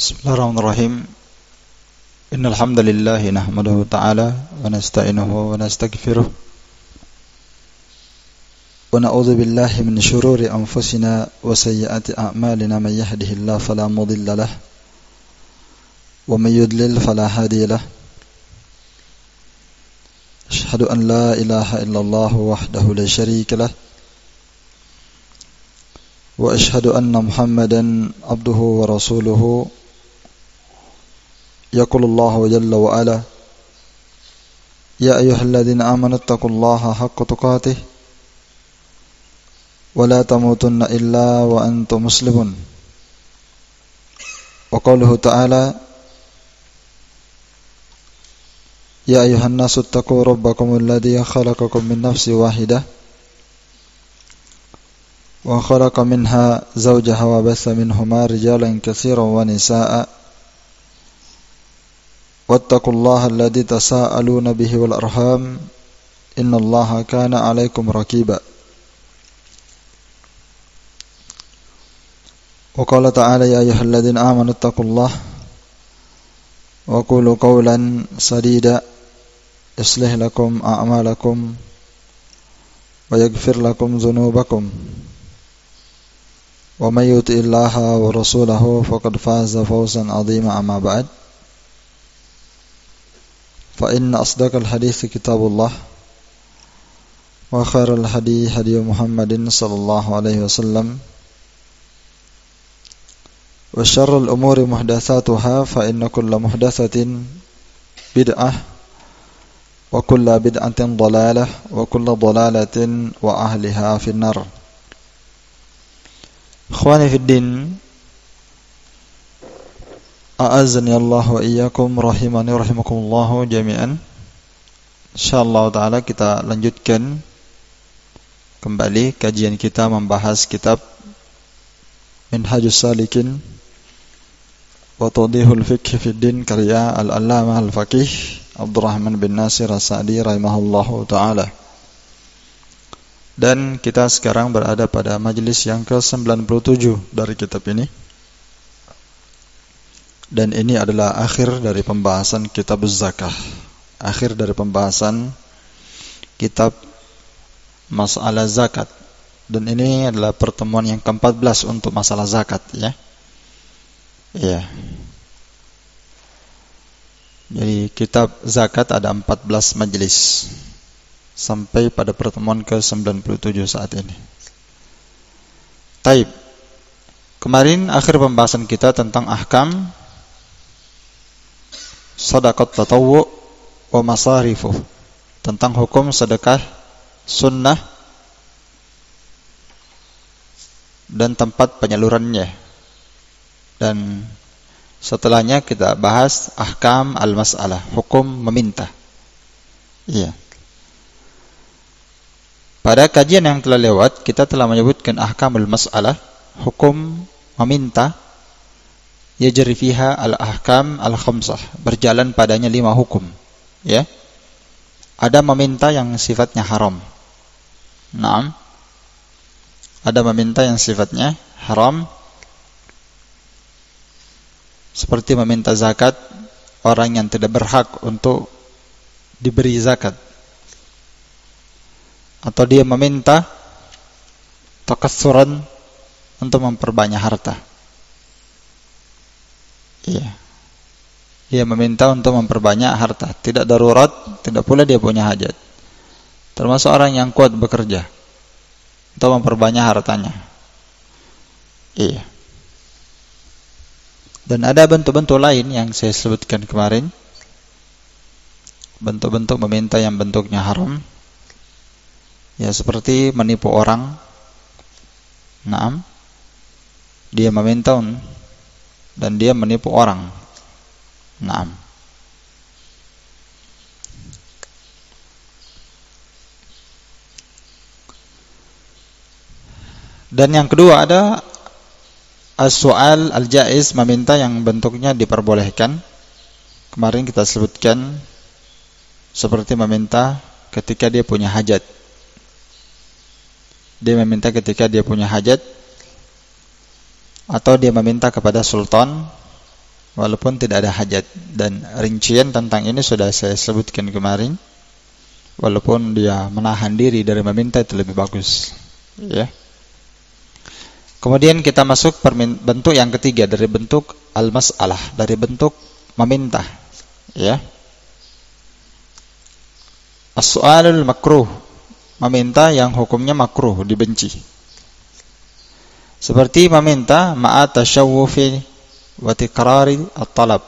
Bismillahirrahmanirrahim. Innal hamdalillah nahmaduhu ta'ala wa nasta'inuhu wa nastaghfiruh wa na'udzu billahi min shururi anfusina wa sayyiati a'malina may yahdihillahu fala mudilla lahu wa may yudlil fala hadiya lahu. Asyhadu an la ilaha illallah wahdahu la syarika lahu wa asyhadu anna Muhammadan abduhu wa rasuluhu. يقول الله جل وعلا يا أيها الذين آمنوا اتقوا الله حق تقاته ولا تموتن إلا وأنتم مسلمون. وقوله تعالى يا أيها الناس اتقوا ربكم الذي خلقكم من نفس واحدة وخلق منها زوجها وبث منهما رجالا كثيرا ونساء واتقوا الله الذي تساءلون به والأرحام إن الله كان عليكم رقيبا. وقال تعالى يا أيها الذين آمنوا اتقوا الله وقولوا قولا سديدا يصلح لكم أعمالكم ويغفر لكم ذنوبكم ومن يطع الله ورسوله فقد فاز فوزا عظيما. أما بعد فإن أصدق الحديث كتاب الله وخير الهدي هدي محمد صلى الله عليه وسلم وشر الأمور محدثاتها فإن كل محدثة بدعة وكل بدعة ضلالة وكل ضلالة وأهلها في النار. إخواني في الدين A'azzani Allah wa iyyakum rahimani rahimakumullah jami'an. Insyaallah taala kita lanjutkan kembali kajian kita membahas kitab Minhajus Salikin wa Tawdihul Fiqh fid Din karya Al-Allamah Al-Faqih Abdurrahman bin Nasir As-Sa'di rahimahullahu taala. Dan kita sekarang berada pada majelis yang ke-97 dari kitab ini. Dan ini adalah akhir dari pembahasan kitab zakah. Akhir dari pembahasan kitab masalah zakat. Dan ini adalah pertemuan yang ke-14 untuk masalah zakat, ya. Iya. Jadi kitab zakat ada 14 majelis sampai pada pertemuan ke-97 saat ini. Taib. Kemarin akhir pembahasan kita tentang ahkam sedekah tatawwu wa masarifuh, tentang hukum sedekah sunnah dan tempat penyalurannya. Dan setelahnya kita bahas ahkam al-mas'alah, hukum meminta. Iya. Pada kajian yang telah lewat kita telah menyebutkan ahkamul mas'alah, hukum meminta. Yajri fiha al-ahkam al-khamsah, berjalan padanya 5 hukum, ya. Ada meminta yang sifatnya haram. Naam. Ada meminta yang sifatnya haram, seperti meminta zakat orang yang tidak berhak untuk diberi zakat, atau dia meminta takassuran untuk memperbanyak harta. Iya. Dia meminta untuk memperbanyak harta, tidak darurat, tidak pula dia punya hajat. Termasuk orang yang kuat bekerja untuk memperbanyak hartanya. Iya. Dan ada bentuk-bentuk lain yang saya sebutkan kemarin. Bentuk-bentuk meminta yang bentuknya haram. Ya, seperti menipu orang. Naam. Dia meminta dan dia menipu orang. Naam. Dan yang kedua ada as-su'al al-jaiz, meminta yang bentuknya diperbolehkan. Kemarin kita sebutkan seperti meminta ketika dia punya hajat. Dia meminta ketika dia punya hajat, atau dia meminta kepada sultan walaupun tidak ada hajat. Dan rincian tentang ini sudah saya sebutkan kemarin. Walaupun dia menahan diri dari meminta itu lebih bagus, ya. Kemudian kita masuk bentuk yang ketiga dari bentuk al-mas'alah, dari bentuk meminta, ya. As-su'alul makruh, meminta yang hukumnya makruh, dibenci. Seperti meminta ma'at tasyawwufi wa tikrari at-talab.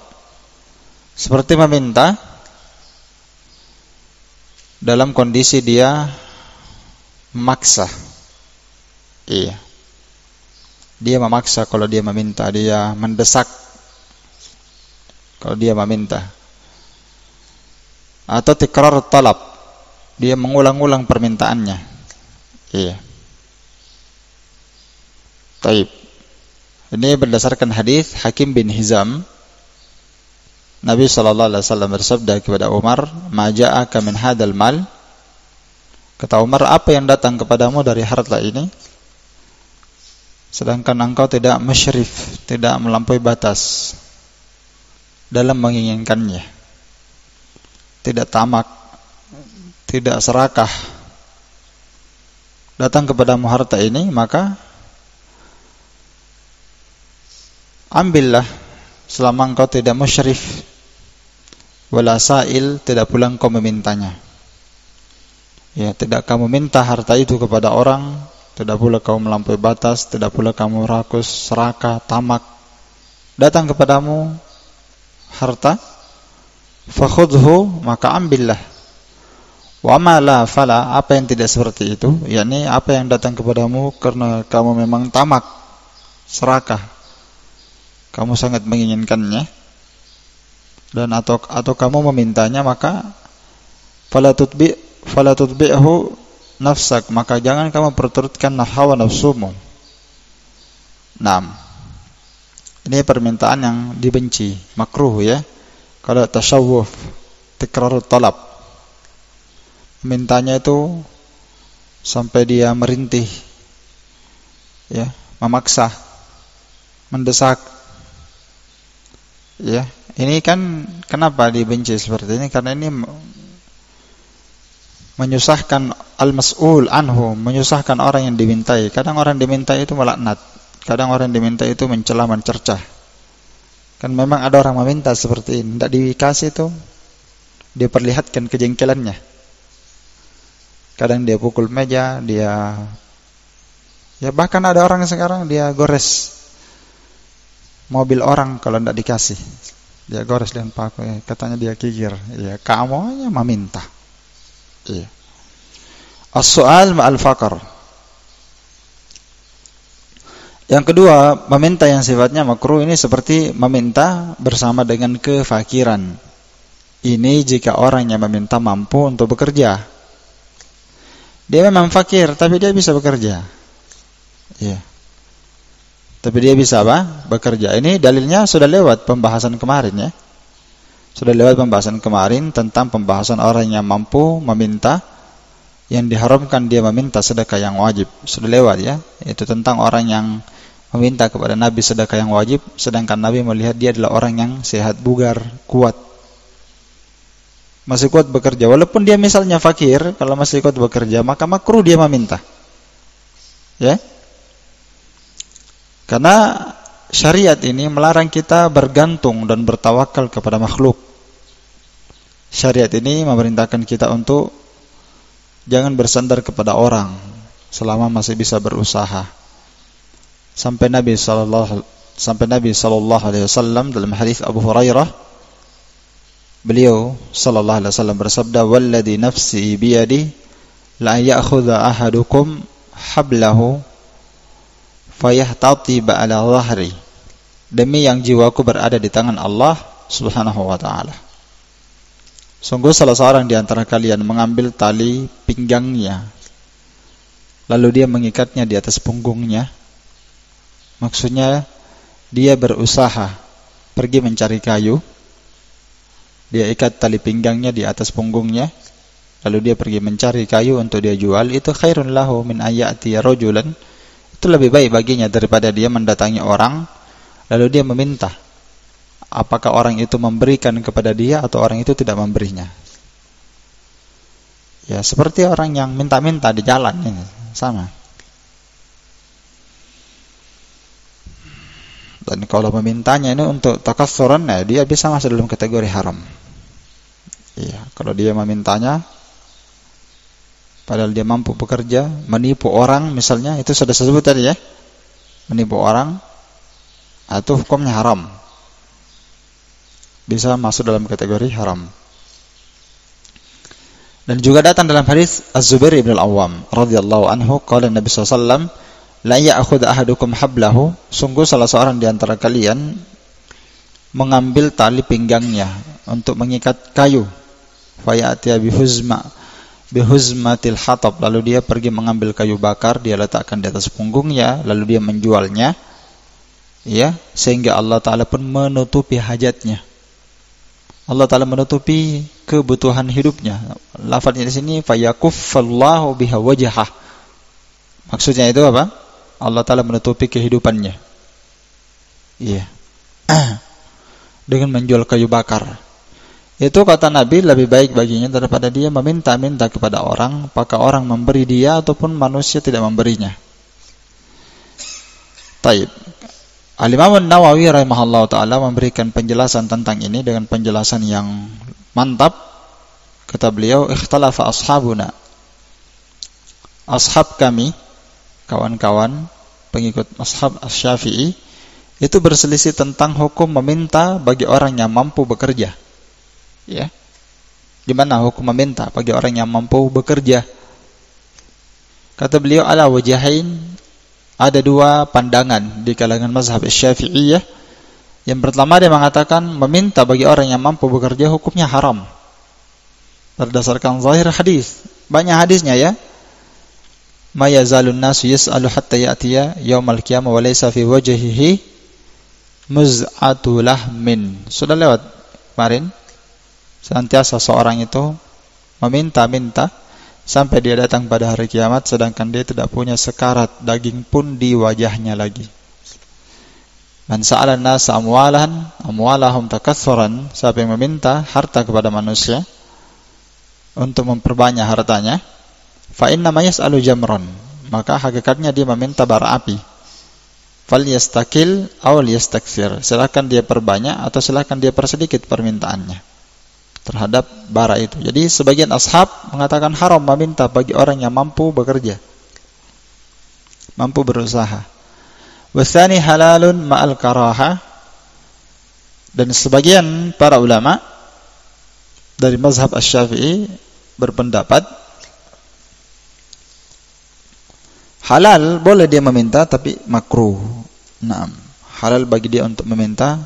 Seperti meminta dalam kondisi dia memaksa. Iya. Dia memaksa kalau dia meminta, dia mendesak kalau dia meminta. Atau tikrar talab, dia mengulang-ulang permintaannya. Iya. Taib. Ini berdasarkan hadis Hakim bin Hizam. Nabi SAW bersabda kepada Umar, "Ma ja'aka min hadzal mal?" Kata Umar, "Apa yang datang kepadamu dari harta ini? Sedangkan engkau tidak musyrif, tidak melampaui batas dalam menginginkannya. Tidak tamak, tidak serakah. Datang kepadamu harta ini, maka ambillah selama engkau tidak musyrif. Wala sa'il, tidak pula engkau memintanya. Ya, tidak kamu minta harta itu kepada orang, tidak pula kamu melampaui batas, tidak pula kamu rakus, serakah, tamak. Datang kepadamu harta, fakhudhu, maka ambillah. Wa ma la fala, apa yang tidak seperti itu, yakni apa yang datang kepadamu karena kamu memang tamak, serakah, kamu sangat menginginkannya, dan atau kamu memintanya, maka fala tutbi'hu nafsak, maka jangan kamu perturutkan hawa nafsumu. Naam. Ini permintaan yang dibenci, makruh, ya. Kalau tasyawuf, tikrarut talab, mintanya itu sampai dia merintih, ya, memaksa, mendesak, ya. Ini kan kenapa dibenci seperti ini? Karena ini menyusahkan al-mas'ul anhu, menyusahkan orang yang dimintai. Kadang orang dimintai itu melaknat, kadang orang dimintai itu mencela, mencercah. Kan memang ada orang meminta seperti ini, tidak dikasih itu dia perlihatkan kejengkelannya. Kadang dia pukul meja, dia, ya bahkan ada orang sekarang dia gores mobil orang kalau tidak dikasih. Dia gores dengan paku, katanya dia kikir. Ya, kamu hanya meminta. Iya. As-su'al ma'al faqr. Yang kedua, meminta yang sifatnya makruh ini seperti meminta bersama dengan kefakiran. Ini jika orang yang meminta mampu untuk bekerja. Dia memang fakir, tapi dia bisa bekerja. Iya. Tapi dia bisa apa? Bekerja. Ini dalilnya sudah lewat pembahasan kemarin, ya. Sudah lewat pembahasan kemarin tentang pembahasan orang yang mampu meminta, yang diharamkan dia meminta sedekah yang wajib. Sudah lewat, ya. Itu tentang orang yang meminta kepada Nabi sedekah yang wajib, sedangkan Nabi melihat dia adalah orang yang sehat, bugar, kuat. Masih kuat bekerja. Walaupun dia misalnya fakir, kalau masih kuat bekerja, maka makruh dia meminta. Ya. Karena syariat ini melarang kita bergantung dan bertawakal kepada makhluk. Syariat ini memerintahkan kita untuk jangan bersandar kepada orang selama masih bisa berusaha. Sampai Nabi sallallahu alaihi wasallam dalam hadis Abu Hurairah, beliau sallallahu alaihi wasallam bersabda, "Walladzi nafsi biyadi la ya'khudha ahadukum hablahu fayahtati ba'ala dhahri." Demi yang jiwaku berada di tangan Allah Subhanahu wa ta'ala, sungguh salah seorang di antara kalian mengambil tali pinggangnya, lalu dia mengikatnya di atas punggungnya. Maksudnya dia berusaha pergi mencari kayu, dia ikat tali pinggangnya di atas punggungnya, lalu dia pergi mencari kayu untuk dia jual. Itu khairun lahu min ayati rajulan, itu lebih baik baginya daripada dia mendatangi orang lalu dia meminta apakah orang itu memberikan kepada dia atau orang itu tidak memberinya. Ya, seperti orang yang minta-minta di jalan ini, sama. Dan kalau memintanya ini untuk takassuran, ya, dia bisa masuk dalam kategori haram. Iya, kalau dia memintanya padahal dia mampu bekerja, menipu orang misalnya, itu sudah saya sebut tadi ya. Menipu orang, itu hukumnya haram. Bisa masuk dalam kategori haram. Dan juga datang dalam hadis Az-Zubair ibn al-Awwam radhiyallahu anhu, qala Nabi sallallahu alaihi wasallam, la ya'khudh ahadukum hablahu, sungguh salah seorang di antara kalian mengambil tali pinggangnya untuk mengikat kayu, fayatiya bihuzmatil hatab, lalu dia pergi mengambil kayu bakar, dia letakkan di atas punggungnya, lalu dia menjualnya, ya, sehingga Allah Ta'ala pun menutupi hajatnya. Allah Ta'ala menutupi kebutuhan hidupnya. Lafadznya di sini fayakuffallahu biha wajhah. Maksudnya itu apa? Allah Ta'ala menutupi kehidupannya. Iya. Dengan menjual kayu bakar. Itu kata Nabi lebih baik baginya daripada dia meminta-minta kepada orang, apakah orang memberi dia ataupun manusia tidak memberinya. Taib. Al-Imam An-Nawawi rahimahullah ta'ala memberikan penjelasan tentang ini dengan penjelasan yang mantap. Kata beliau, ikhtalafa ashabuna, ashab kami, kawan-kawan pengikut ashab Asy-Syafi'i, itu berselisih tentang hukum meminta bagi orang yang mampu bekerja. Ya, gimana hukum meminta bagi orang yang mampu bekerja? Kata beliau, ala wajahain, ada dua pandangan di kalangan mazhab Syafi'iyah. Yang pertama, dia mengatakan meminta bagi orang yang mampu bekerja hukumnya haram berdasarkan zahir hadis. Banyak hadisnya ya. Ma yazalun nasu yas'alu hatta ya'tiya yaumal qiyamah wa laysa fi wajhihi muz'atu lahmin. Sudah lewat kemarin. Senantiasa seorang itu meminta-minta sampai dia datang pada hari kiamat, sedangkan dia tidak punya sekarat daging pun di wajahnya lagi. Man sa'ala an-nas amwalahum takatsuran, siapa yang meminta harta kepada manusia untuk memperbanyak hartanya, fa inna ma yas'alu jamran, maka hakikatnya dia meminta bara api. Fal yastakil aw yastakthir, silakan dia perbanyak atau silakan dia persedikit permintaannya terhadap bara itu. Jadi sebagian ashab mengatakan haram meminta bagi orang yang mampu bekerja, mampu berusaha. Wasani halalun ma'al karaha, dan sebagian para ulama dari mazhab Asy-Syafi'i berpendapat halal, boleh dia meminta tapi makruh. Naam, halal bagi dia untuk meminta,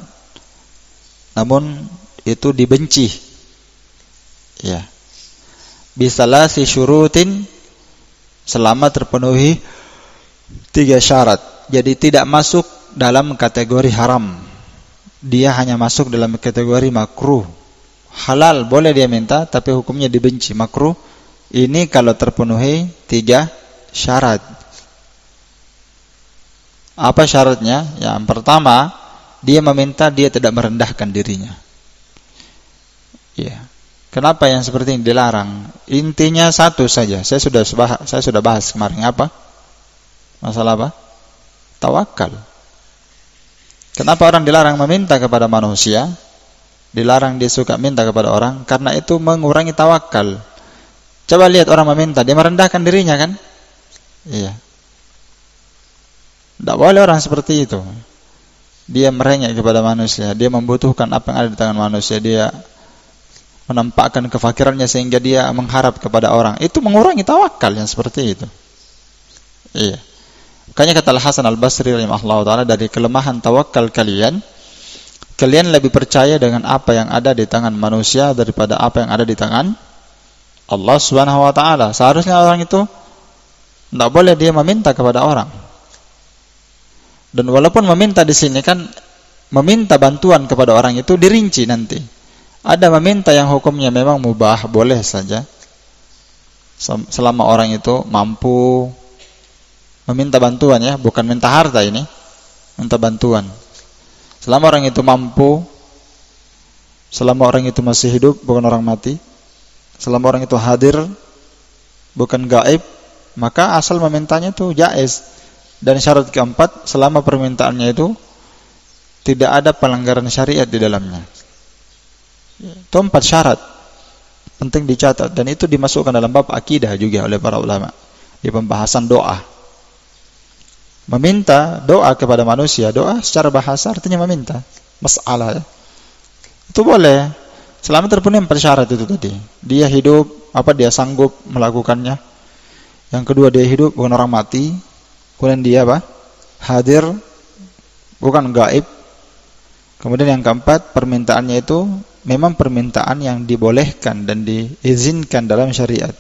namun itu dibenci. Ya, bisalasi syurutin, selama terpenuhi 3 syarat. Jadi tidak masuk dalam kategori haram, dia hanya masuk dalam kategori makruh. Halal boleh dia minta, tapi hukumnya dibenci, makruh. Ini kalau terpenuhi 3 syarat. Apa syaratnya? Yang pertama, dia meminta dia tidak merendahkan dirinya. Ya. Kenapa yang seperti ini dilarang? Intinya satu saja. Saya sudah bahas kemarin. Apa? Masalah apa? Tawakal. Kenapa orang dilarang meminta kepada manusia? Dilarang dia suka minta kepada orang, karena itu mengurangi tawakal. Coba lihat orang meminta, dia merendahkan dirinya kan? Iya. Tidak boleh orang seperti itu. Dia merengek kepada manusia, dia membutuhkan apa yang ada di tangan manusia, dia menampakkan kefakirannya sehingga dia mengharap kepada orang. Itu mengurangi tawakal yang seperti itu. Iya. Makanya kata Al-Hasan Al-Basri rahimahullah ta'ala, dari kelemahan tawakal kalian lebih percaya dengan apa yang ada di tangan manusia daripada apa yang ada di tangan Allah Subhanahu wa ta'ala. Seharusnya orang itu tidak boleh dia meminta kepada orang. Dan walaupun meminta di sini kan meminta bantuan kepada orang itu dirinci nanti. Ada meminta yang hukumnya memang mubah, boleh saja. Selama orang itu mampu meminta bantuan ya, bukan minta harta ini. Minta bantuan. Selama orang itu mampu Selama orang itu masih hidup, bukan orang mati. Selama orang itu hadir, bukan gaib, maka asal memintanya itu jaiz. Dan syarat keempat, selama permintaannya itu tidak ada pelanggaran syariat di dalamnya. Itu 4 syarat. Penting dicatat. Dan itu dimasukkan dalam bab akidah juga oleh para ulama. Di pembahasan doa. Meminta doa kepada manusia. Doa secara bahasa artinya meminta. Mas'alah. Itu boleh. Selama terpenuhi 4 syarat itu tadi. Dia hidup, dia sanggup melakukannya. Yang kedua, dia hidup, bukan orang mati. Kemudian dia hadir, bukan gaib. Kemudian yang keempat, permintaannya itu memang permintaan yang dibolehkan dan diizinkan dalam syariat.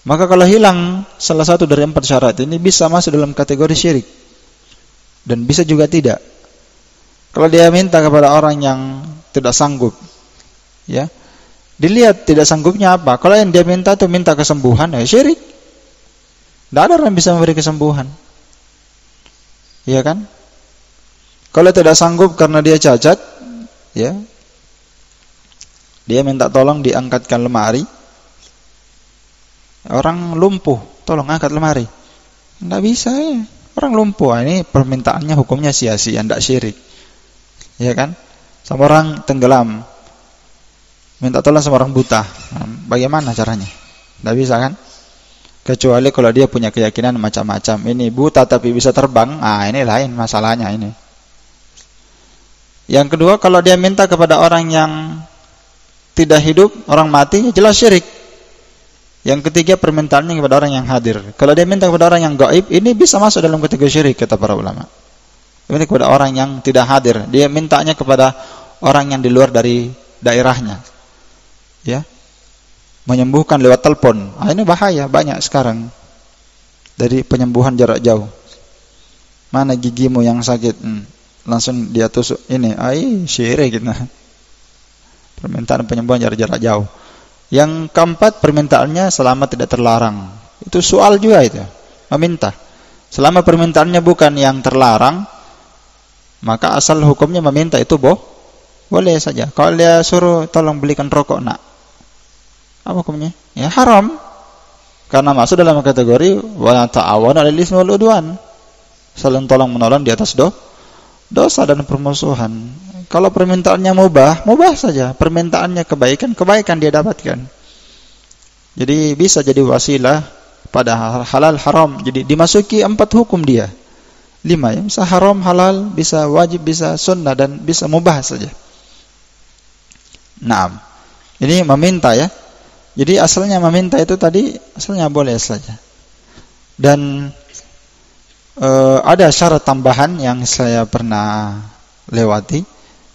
Maka kalau hilang salah satu dari 4 syarat ini, bisa masuk dalam kategori syirik. Dan bisa juga tidak. Kalau dia minta kepada orang yang tidak sanggup, ya, dilihat tidak sanggupnya apa. Kalau yang dia minta itu minta kesembuhan, ya syirik. Tidak ada orang yang bisa memberi kesembuhan. Iya kan? Kalau tidak sanggup karena dia cacat, ya, dia minta tolong diangkatkan lemari. Orang lumpuh, tolong angkat lemari. Tidak bisa ya. Orang lumpuh, ini permintaannya hukumnya sia-sia, tidak syirik. Ya kan? Sama orang tenggelam, minta tolong sama orang buta. Nah, bagaimana caranya? Tidak bisa kan? Kecuali kalau dia punya keyakinan macam-macam. Ini buta tapi bisa terbang, ini lain masalahnya ini. Yang kedua, kalau dia minta kepada orang yang tidak hidup, orang mati, jelas syirik. Yang ketiga, permintaannya kepada orang yang hadir. Kalau dia minta kepada orang yang gaib, ini bisa masuk dalam kategori syirik, kata para ulama. Ini kepada orang yang tidak hadir, dia mintanya kepada orang yang di luar dari daerahnya, ya, menyembuhkan lewat telepon. Ini bahaya, banyak sekarang dari penyembuhan jarak jauh. Mana gigimu yang sakit, langsung dia tusuk ini, syirik gitu. Permintaan penyembuhan jarak jauh. Yang keempat, permintaannya selama tidak terlarang. Itu soal juga itu, meminta. Selama permintaannya bukan yang terlarang, maka asal hukumnya meminta itu boleh saja. Kalau dia suruh tolong belikan rokok, nak, apa hukumnya? Ya haram. Karena masuk dalam kategori wala ta'awanu 'alal itsmi wal 'udwan. Saling tolong menolong di atas dosa dan permusuhan. Kalau permintaannya mubah saja. Permintaannya kebaikan dia dapatkan. Jadi bisa jadi wasilah pada halal haram. Jadi dimasuki 4 hukum dia. 5 ya, bisa haram, halal, bisa wajib, bisa sunnah, dan bisa mubah saja. Naam. Ini meminta ya. Jadi asalnya meminta itu tadi asalnya boleh saja. Dan ada syarat tambahan yang saya pernah lewati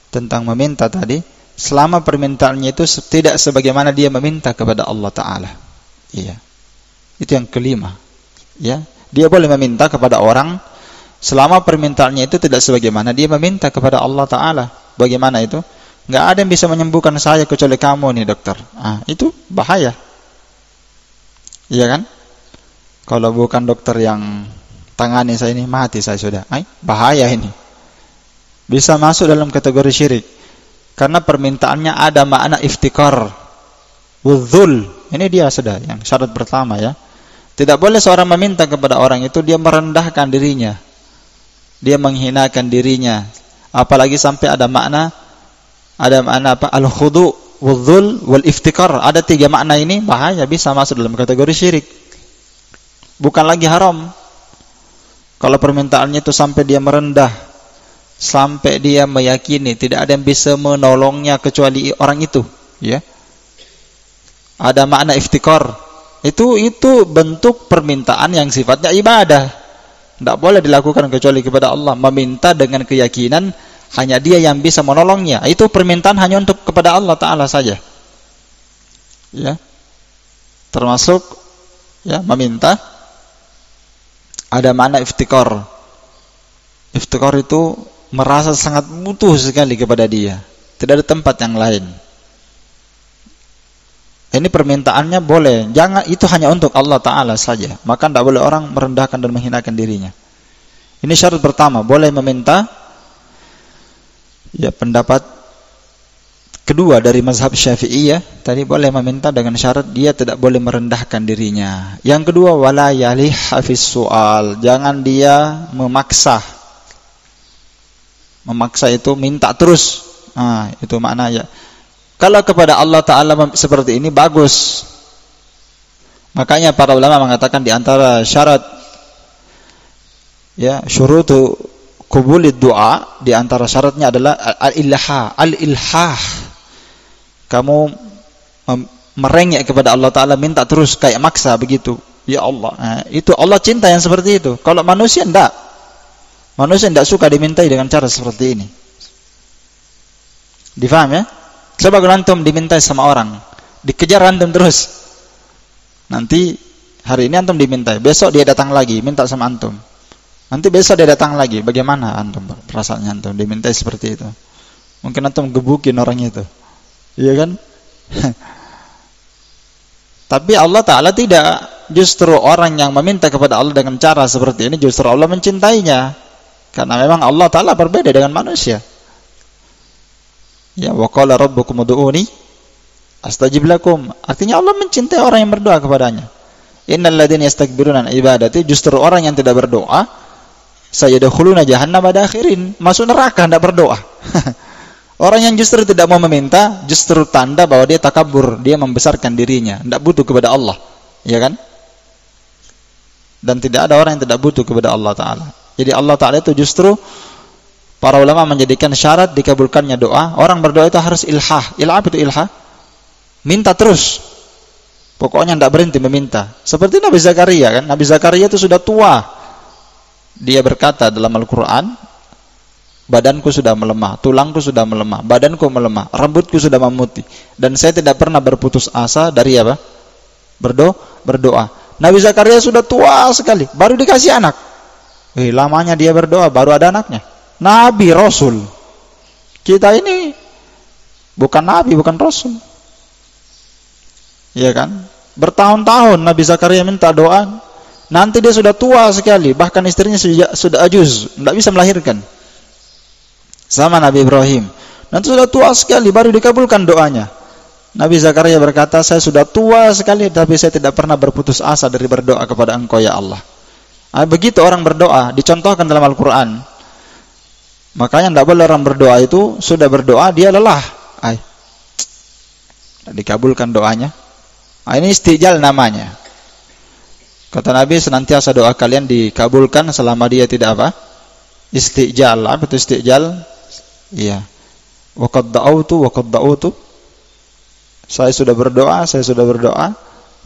tentang meminta tadi, selama permintaannya itu tidak sebagaimana dia meminta kepada Allah Ta'ala. Iya. Itu yang kelima. Ya, dia boleh meminta kepada orang selama permintaannya itu tidak sebagaimana dia meminta kepada Allah Ta'ala. Bagaimana itu? Nggak ada yang bisa menyembuhkan saya kecuali kamu nih dokter. Itu bahaya. Iya kan? Kalau bukan dokter yang tangani saya ini, mati saya sudah. Bahaya ini. Bisa masuk dalam kategori syirik. Karena permintaannya ada makna iftikar, wudzul. Ini dia sudah yang syarat pertama ya. Tidak boleh seorang meminta kepada orang itu dia merendahkan dirinya, dia menghinakan dirinya. Apalagi sampai ada makna apa? Al-khudu, wudzul, wal iftikar. Ada 3 makna ini, bahaya, bisa masuk dalam kategori syirik. Bukan lagi haram. Kalau permintaannya itu sampai dia merendah, sampai dia meyakini tidak ada yang bisa menolongnya kecuali orang itu, ya. Ada makna iftikar. Itu bentuk permintaan yang sifatnya ibadah. Tidak boleh dilakukan kecuali kepada Allah. Meminta dengan keyakinan hanya dia yang bisa menolongnya. Itu permintaan hanya untuk kepada Allah Ta'ala saja. Ya. Termasuk ya meminta ada makna iftikar. Iftikar itu merasa sangat butuh sekali kepada dia. Tidak ada tempat yang lain. Ini permintaannya boleh. Jangan, itu hanya untuk Allah Ta'ala saja. Maka tidak boleh orang merendahkan dan menghinakan dirinya. Ini syarat pertama. Boleh meminta. Ya, pendapat kedua dari mazhab Syafi'iyah tadi boleh meminta dengan syarat dia tidak boleh merendahkan dirinya. Yang kedua wala yalih hafiz soal, jangan dia memaksa. Memaksa itu minta terus. Itu maknanya. Kalau kepada Allah Ta'ala seperti ini bagus. Makanya para ulama mengatakan di antara syarat syurutu qubulid du'a, di antara syaratnya adalah al-ilhah. Kamu merengek kepada Allah Ta'ala, minta terus kayak maksa begitu. Ya Allah, itu Allah cinta yang seperti itu. Kalau manusia enggak. Manusia enggak suka dimintai dengan cara seperti ini. Difaham ya? Coba kalau antum dimintai sama orang, dikejar antum terus. Nanti hari ini antum dimintai, besok dia datang lagi minta sama antum. Nanti besok dia datang lagi, bagaimana antum perasaannya antum dimintai seperti itu? Mungkin antum gebukin orang itu. Iya kan? Tapi Allah Ta'ala tidak. Justru orang yang meminta kepada Allah dengan cara seperti ini, justru Allah mencintainya. Karena memang Allah Ta'ala berbeda dengan manusia. Ya, wa qala rabbukum ud'uni astajib lakum. Artinya Allah mencintai orang yang berdoa kepadanya. Innal ladzina yastakbiruna an ibadati, justru orang yang tidak berdoa sayadkhuluna jahannama dakhirin, masuk neraka tidak berdoa. Orang yang justru tidak mau meminta, justru tanda bahwa dia takabur, dia membesarkan dirinya, tidak butuh kepada Allah, ya kan? Dan tidak ada orang yang tidak butuh kepada Allah Ta'ala. Jadi Allah Ta'ala itu justru para ulama menjadikan syarat dikabulkannya doa. Orang berdoa itu harus ilhah. Ilhah itu ilhah, minta terus, pokoknya tidak berhenti meminta. Seperti Nabi Zakaria kan? Nabi Zakaria itu sudah tua. Dia berkata dalam Al-Quran, badanku sudah melemah, tulangku sudah melemah, badanku melemah, rambutku sudah memutih, dan saya tidak pernah berputus asa dari apa? Berdoa. Nabi Zakaria sudah tua sekali, baru dikasih anak. Lamanya dia berdoa, baru ada anaknya. Nabi, Rasul. Kita ini bukan Nabi, bukan Rasul. Iya kan? Bertahun-tahun Nabi Zakaria minta doa. Nanti dia sudah tua sekali, bahkan istrinya sudah ajuz, tidak bisa melahirkan. Sama Nabi Ibrahim, nanti sudah tua sekali, baru dikabulkan doanya. Nabi Zakaria berkata, saya sudah tua sekali, tapi saya tidak pernah berputus asa dari berdoa kepada Engkau ya Allah. Begitu orang berdoa, dicontohkan dalam Al-Quran. Makanya tidak boleh orang berdoa itu, sudah berdoa, dia lelah. Dikabulkan doanya. Ini istijal namanya. Kata Nabi, senantiasa doa kalian dikabulkan selama dia tidak apa? Istijal. Apa itu istijal? Iya. Wa qad da'autu. Saya sudah berdoa,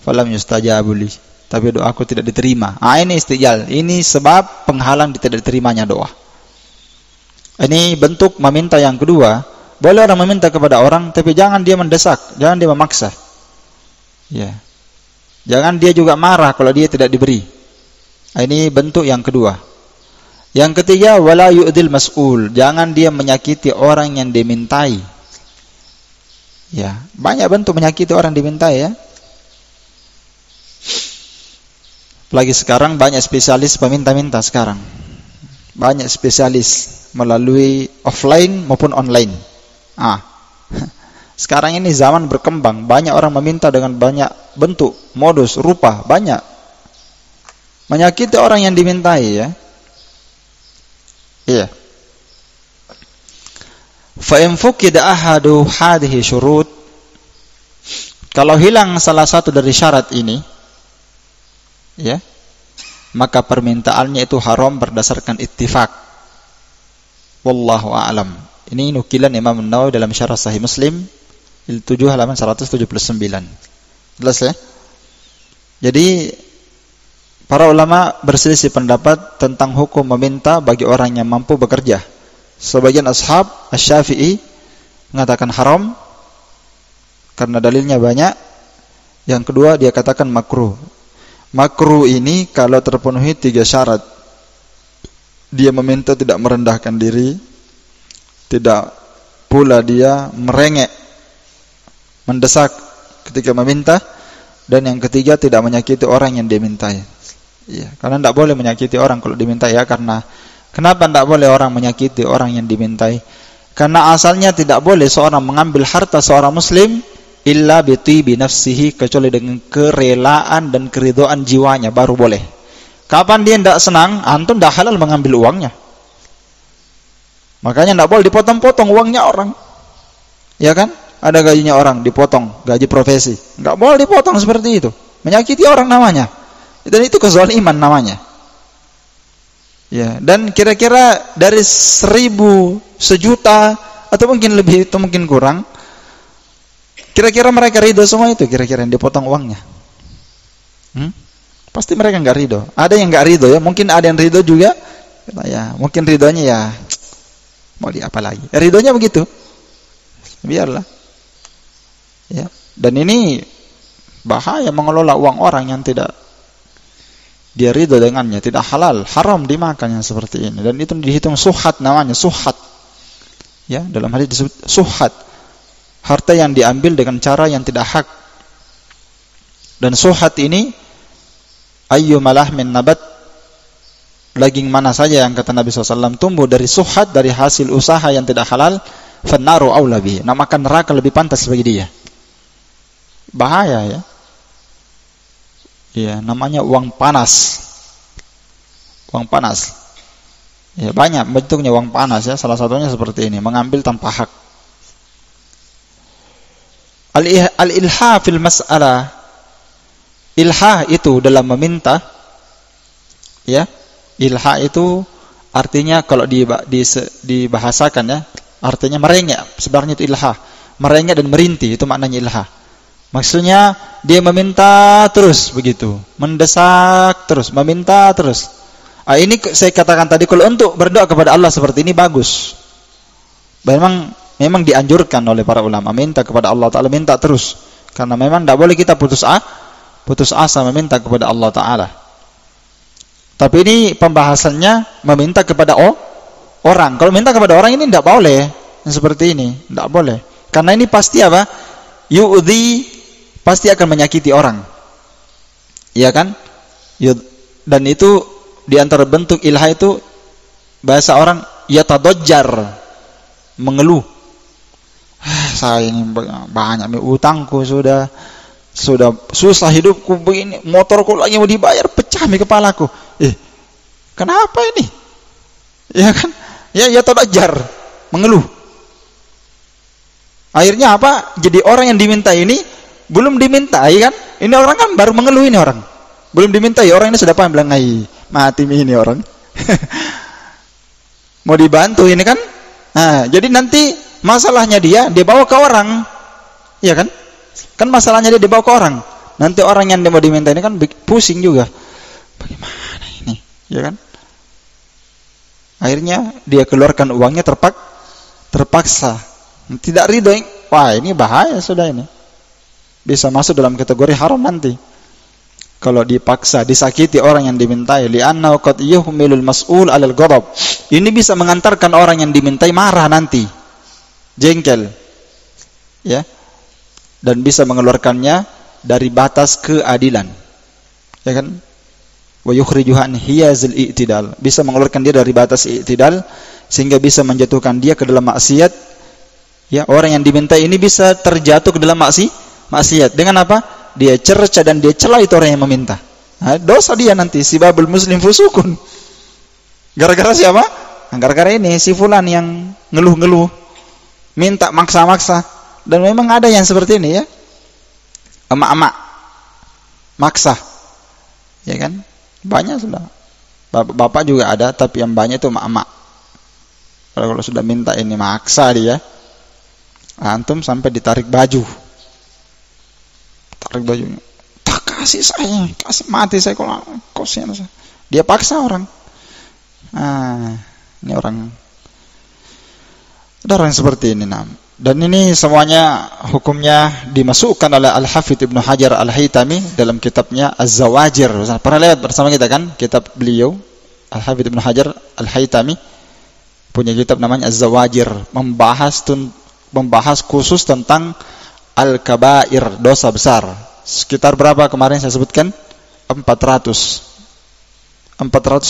falam yustajabu li. Tapi doaku tidak diterima. Ini istijal. Ini sebab penghalang tidak diterimanya doa. Ini bentuk meminta yang kedua. Boleh orang meminta kepada orang, tapi jangan dia mendesak, jangan dia memaksa. Ya. Jangan dia juga marah kalau dia tidak diberi. Ini bentuk yang kedua. Yang ketiga, wala yu'dil mas'ul. Jangan dia menyakiti orang yang dimintai. Ya, banyak bentuk menyakiti orang dimintai ya. Apalagi sekarang banyak spesialis peminta-minta sekarang. Banyak spesialis melalui offline maupun online. Sekarang ini zaman berkembang, banyak orang meminta dengan banyak bentuk, modus, rupa, banyak. Menyakiti orang yang dimintai ya. Iya. Fa in fuqida ahadu hadhihi syurut, kalau hilang salah satu dari syarat ini, ya, maka permintaannya itu haram berdasarkan ittifaq. Wallahu a'lam. Ini nukilan Imam An-Nawawi dalam Syarah Sahih Muslim 7 halaman 179. Jelas ya? Jadi para ulama berselisih pendapat tentang hukum meminta bagi orang yang mampu bekerja. Sebagian ashab Asy-Syafi'i mengatakan haram karena dalilnya banyak. Yang kedua dia katakan makruh. Makruh ini kalau terpenuhi 3 syarat. Dia meminta tidak merendahkan diri, tidak pula dia merengek, mendesak ketika meminta, dan yang ketiga tidak menyakiti orang yang dimintai. Ya, karena tidak boleh menyakiti orang kalau dimintai ya. Karena kenapa tidak boleh orang menyakiti orang yang dimintai? Karena asalnya tidak boleh seorang mengambil harta seorang muslim illa bi nafsihi, kecuali dengan kerelaan dan keridhaan jiwanya baru boleh. Kapan dia tidak senang, antum tidak halal mengambil uangnya. Makanya tidak boleh dipotong-potong uangnya orang. Ya kan? Ada gajinya orang dipotong, gaji profesi. Enggak boleh dipotong seperti itu. Menyakiti orang namanya. Dan itu kezaliman namanya. Ya, dan kira-kira dari 1000, 1.000.000 atau mungkin lebih atau mungkin kurang, kira-kira mereka ridho semua itu kira-kira yang dipotong uangnya? Pasti mereka nggak ridho. Ada yang nggak ridho ya, mungkin ada yang ridho juga. Ya, mungkin ridhonya ya mau di apa lagi? Ya, ridhonya begitu. Biarlah. Ya, dan ini bahaya mengelola uang orang yang tidak dia ridho dengannya, tidak halal, haram dimakan yang seperti ini. Dan itu dihitung suhat namanya, suhat. Ya, dalam hadis disebut suhat. Harta yang diambil dengan cara yang tidak hak. Dan suhat ini ayyumalah min nabat, daging mana saja yang kata Nabi SAW tumbuh dari suhat, dari hasil usaha yang tidak halal, fannaru aula bihi, namakan neraka lebih pantas bagi dia. Bahaya ya. Ya, namanya uang panas. Uang panas. Ya, banyak bentuknya uang panas ya. Salah satunya seperti ini, mengambil tanpa hak. Al-ilha fil mas'alah. Ilha itu dalam meminta. Ya. Ilha itu artinya kalau dibahasakan ya, artinya merengek. Sebenarnya itu ilha. Merengek dan merintih, itu maknanya ilha. Maksudnya dia meminta terus begitu, mendesak terus, meminta terus. Ini saya katakan tadi, kalau untuk berdoa kepada Allah seperti ini bagus. Memang dianjurkan oleh para ulama minta kepada Allah Taala, minta terus. Karena memang tidak boleh kita putus asa meminta kepada Allah Taala. Tapi ini pembahasannya meminta kepada orang. Kalau minta kepada orang ini tidak boleh seperti ini, tidak boleh. Karena ini pasti apa? Yu'dhi, pasti akan menyakiti orang. Iya kan? Dan itu di antara bentuk ilha itu bahasa orang yatadajjar, mengeluh. Saya ini banyak utangku, sudah susah hidupku begini, motorku lagi mau dibayar, pecah kepalaku. Kenapa ini? Ya kan? Ya yatadajjar, mengeluh. Akhirnya apa? Jadi orang yang diminta ini belum dimintai kan? Ini orang kan baru mengeluh ini orang. Belum dimintai, orang ini sudah paham bilang, "Ai, mati ini orang." Mau dibantu ini kan? Nah, jadi nanti masalahnya dia bawa ke orang. Iya kan? Kan masalahnya dia dibawa ke orang. Nanti orang yang mau diminta ini kan pusing juga. Bagaimana ini? Ya kan? Akhirnya dia keluarkan uangnya terpaksa. Tidak ridho. Wah, ini bahaya sudah ini. Bisa masuk dalam kategori haram nanti. Kalau dipaksa, disakiti orang yang dimintai, li'annahu qad yuhmilul mas'ul 'alal ghadab. Ini bisa mengantarkan orang yang dimintai marah nanti. Jengkel. Ya. Dan bisa mengeluarkannya dari batas keadilan. Ya kan? Wa yukhrijuhu an hiyazil i'tidal. Bisa mengeluarkan dia dari batas i'tidal sehingga bisa menjatuhkan dia ke dalam maksiat. Ya, orang yang dimintai ini bisa terjatuh ke dalam maksiat. Dengan apa? Dia cerca dan dia cela itu orang yang meminta. Nah, dosa dia nanti, si babul muslim fusukun. Gara-gara siapa? Nah, gara-gara ini si fulan yang ngeluh-ngeluh, minta maksa-maksa. Dan memang ada yang seperti ini ya. Emak-emak maksa. Ya kan? Banyak sudah. Bapak juga ada, tapi yang banyak itu emak-emak. Kalau sudah minta ini maksa dia. Antum sampai ditarik baju. Tarik bajunya. Tak kasih saya, kasih mati saya kalau kosian saya. Dia paksa orang. Ini orang. Ada orang seperti ini Dan ini semuanya hukumnya dimasukkan oleh Al-Hafidz Ibnu Hajar Al-Haytami dalam kitabnya Az-Zawajir. Pernah lewat bersama kita kan kitab beliau Al-Hafidz Ibnu Hajar Al-Haytami punya kitab namanya Az-Zawajir, membahas khusus tentang al-kabair, dosa besar. Sekitar berapa kemarin saya sebutkan? 400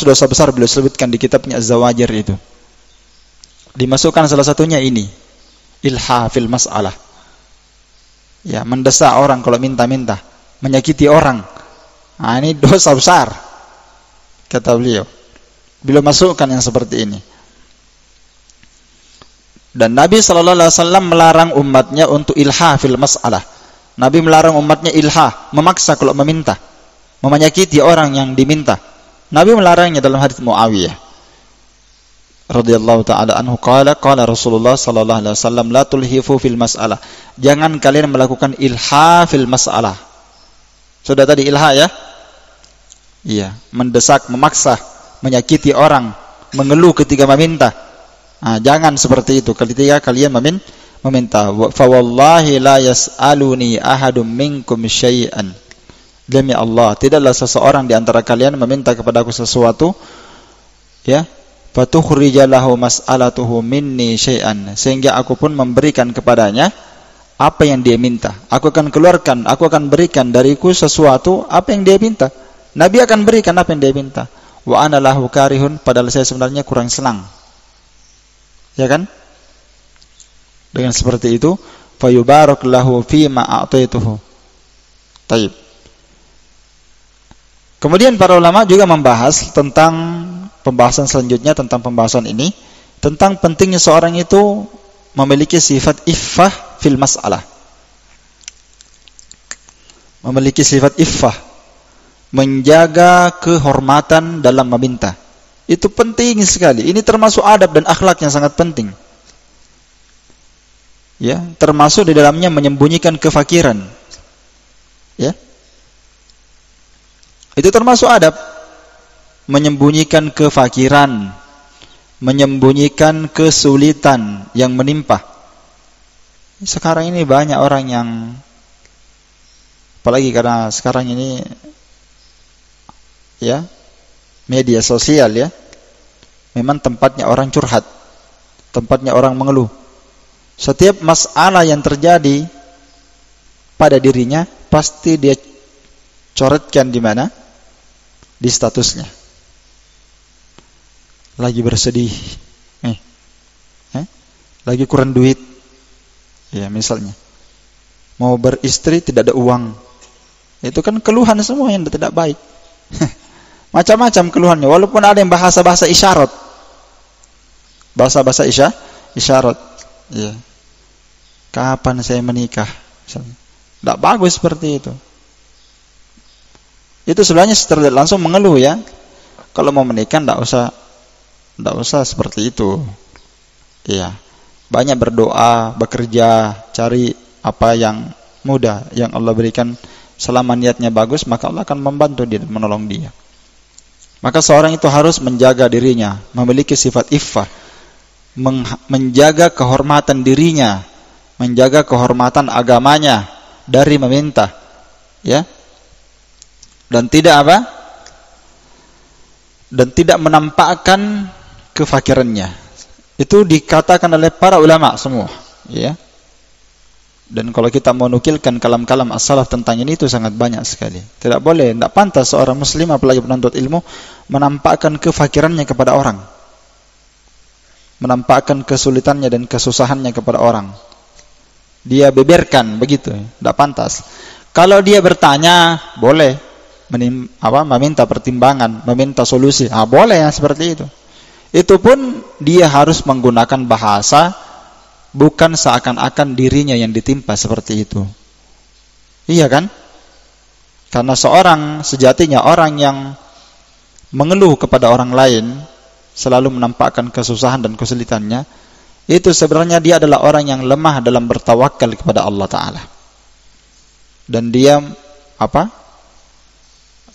dosa besar beliau sebutkan di kitabnya Az-Zawajir itu. Dimasukkan salah satunya ini, ilha fil mas'alah. Ya, mendesak orang kalau minta-minta, menyakiti orang. Nah, ini dosa besar, kata beliau. Beliau masukkan yang seperti ini. Dan Nabi SAW melarang umatnya untuk ilha fil mas'alah. Nabi melarang umatnya ilha, memaksa kalau meminta, menyakiti orang yang diminta. Nabi melarangnya dalam hadits Muawiyah radhiyallahu ta'ala anhu, qala Rasulullah sallallahu alaihi wasallam, la tulhifu fil mas'alah. Jangan kalian melakukan ilha fil mas'alah. Sudah tadi ilha ya? Iya, mendesak, memaksa, menyakiti orang, mengeluh ketika meminta. Nah, jangan seperti itu ketika kalian meminta. Fa wallahi la yas'aluni ahadum minkum syai'an. Demi Allah, tidaklah seseorang di antara kalian meminta kepadaku sesuatu, ya, fatukhrijalahu mas'alatuhu minni syai'an, sehingga aku pun memberikan kepadanya apa yang dia minta. Aku akan keluarkan, aku akan berikan dariku sesuatu apa yang dia minta. Nabi akan berikan apa yang dia minta. Wa ana lahu karihun, padahal saya sebenarnya kurang senang. Ya kan? Dengan seperti itu, fayubarak lahu fima a'taituhu. Taib. Kemudian para ulama juga membahas tentang pembahasan selanjutnya, tentang pembahasan ini, tentang pentingnya seorang itu memiliki sifat iffah fil mas'alah. Memiliki sifat iffah, menjaga kehormatan dalam meminta. Itu penting sekali. Ini termasuk adab dan akhlak yang sangat penting. Ya, termasuk di dalamnya menyembunyikan kefakiran. Ya. Itu termasuk adab, menyembunyikan kefakiran, menyembunyikan kesulitan yang menimpa. Sekarang ini banyak orang yang, apalagi karena sekarang ini ya media sosial ya, memang tempatnya orang curhat, tempatnya orang mengeluh. Setiap masalah yang terjadi pada dirinya pasti dia coretkan di mana? Di statusnya. Lagi bersedih, lagi kurang duit, ya misalnya, mau beristri tidak ada uang, itu kan keluhan semua yang tidak baik. Macam-macam keluhannya, walaupun ada yang bahasa-bahasa isyarat, bahasa-bahasa isyarat, ya. Kapan saya menikah? Misalnya. Tidak bagus seperti itu. Itu sebenarnya setelah langsung mengeluh ya. Kalau mau menikah tidak usah seperti itu. Iya. Banyak berdoa, bekerja, cari apa yang mudah yang Allah berikan. Selama niatnya bagus, maka Allah akan membantu dia, menolong dia. Maka seorang itu harus menjaga dirinya, memiliki sifat iffah, menjaga kehormatan dirinya, menjaga kehormatan agamanya dari meminta, ya. Dan tidak apa? Dan tidak menampakkan kefakirannya. Itu dikatakan oleh para ulama semua, ya. Dan kalau kita mau nukilkan kalam-kalam as-salaf tentang ini, itu sangat banyak sekali. Tidak boleh, tidak pantas seorang muslim apalagi penuntut ilmu menampakkan kefakirannya kepada orang, menampakkan kesulitannya dan kesusahannya kepada orang. Dia beberkan begitu, tidak pantas. Kalau dia bertanya, boleh. Meminta pertimbangan, meminta solusi, boleh yang seperti itu. Itu pun dia harus menggunakan bahasa, bukan seakan-akan dirinya yang ditimpa seperti itu. Iya kan? Karena seorang sejatinya orang yang mengeluh kepada orang lain, selalu menampakkan kesusahan dan kesulitannya, itu sebenarnya dia adalah orang yang lemah dalam bertawakal kepada Allah Ta'ala. Dan dia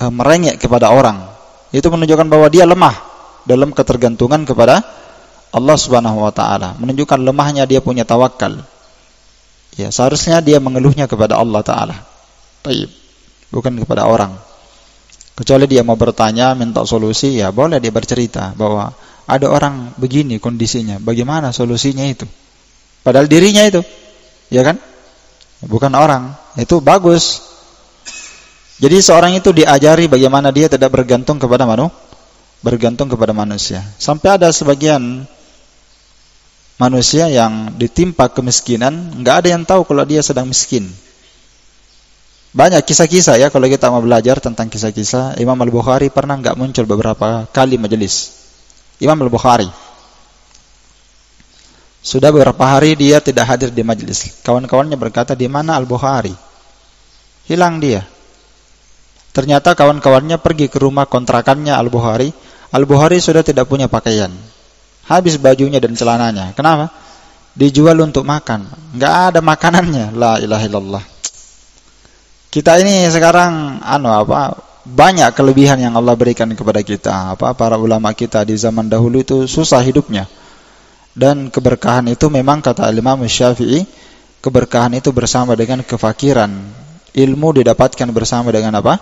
merengek kepada orang. Itu menunjukkan bahwa dia lemah dalam ketergantungan kepada Allah Subhanahu wa taala, menunjukkan lemahnya dia punya tawakal. Ya, seharusnya dia mengeluhnya kepada Allah Ta'ala. Baik, bukan kepada orang. Kecuali dia mau bertanya, minta solusi, ya boleh dia bercerita bahwa ada orang begini kondisinya, bagaimana solusinya itu. Padahal dirinya itu, ya kan? Bukan orang. Itu bagus. Jadi seorang itu diajari bagaimana dia tidak bergantung kepada manusia. Sampai ada sebagian manusia yang ditimpa kemiskinan, nggak ada yang tahu kalau dia sedang miskin. Banyak kisah-kisah ya, kalau kita mau belajar tentang kisah-kisah. Imam Al-Bukhari pernah nggak muncul beberapa kali majelis. Imam Al-Bukhari sudah beberapa hari dia tidak hadir di majelis. Kawan-kawannya berkata, di mana Al-Bukhari? Hilang dia. Ternyata kawan-kawannya pergi ke rumah kontrakannya Al-Bukhari. Al-Bukhari sudah tidak punya pakaian, habis bajunya dan celananya. Kenapa? Dijual untuk makan. Nggak ada makanannya. La ilaha illallah. Kita ini sekarang banyak kelebihan yang Allah berikan kepada kita. Para ulama kita di zaman dahulu itu susah hidupnya. Dan keberkahan itu memang kata Imam Syafi'i, keberkahan itu bersama dengan kefakiran. Ilmu didapatkan bersama dengan apa?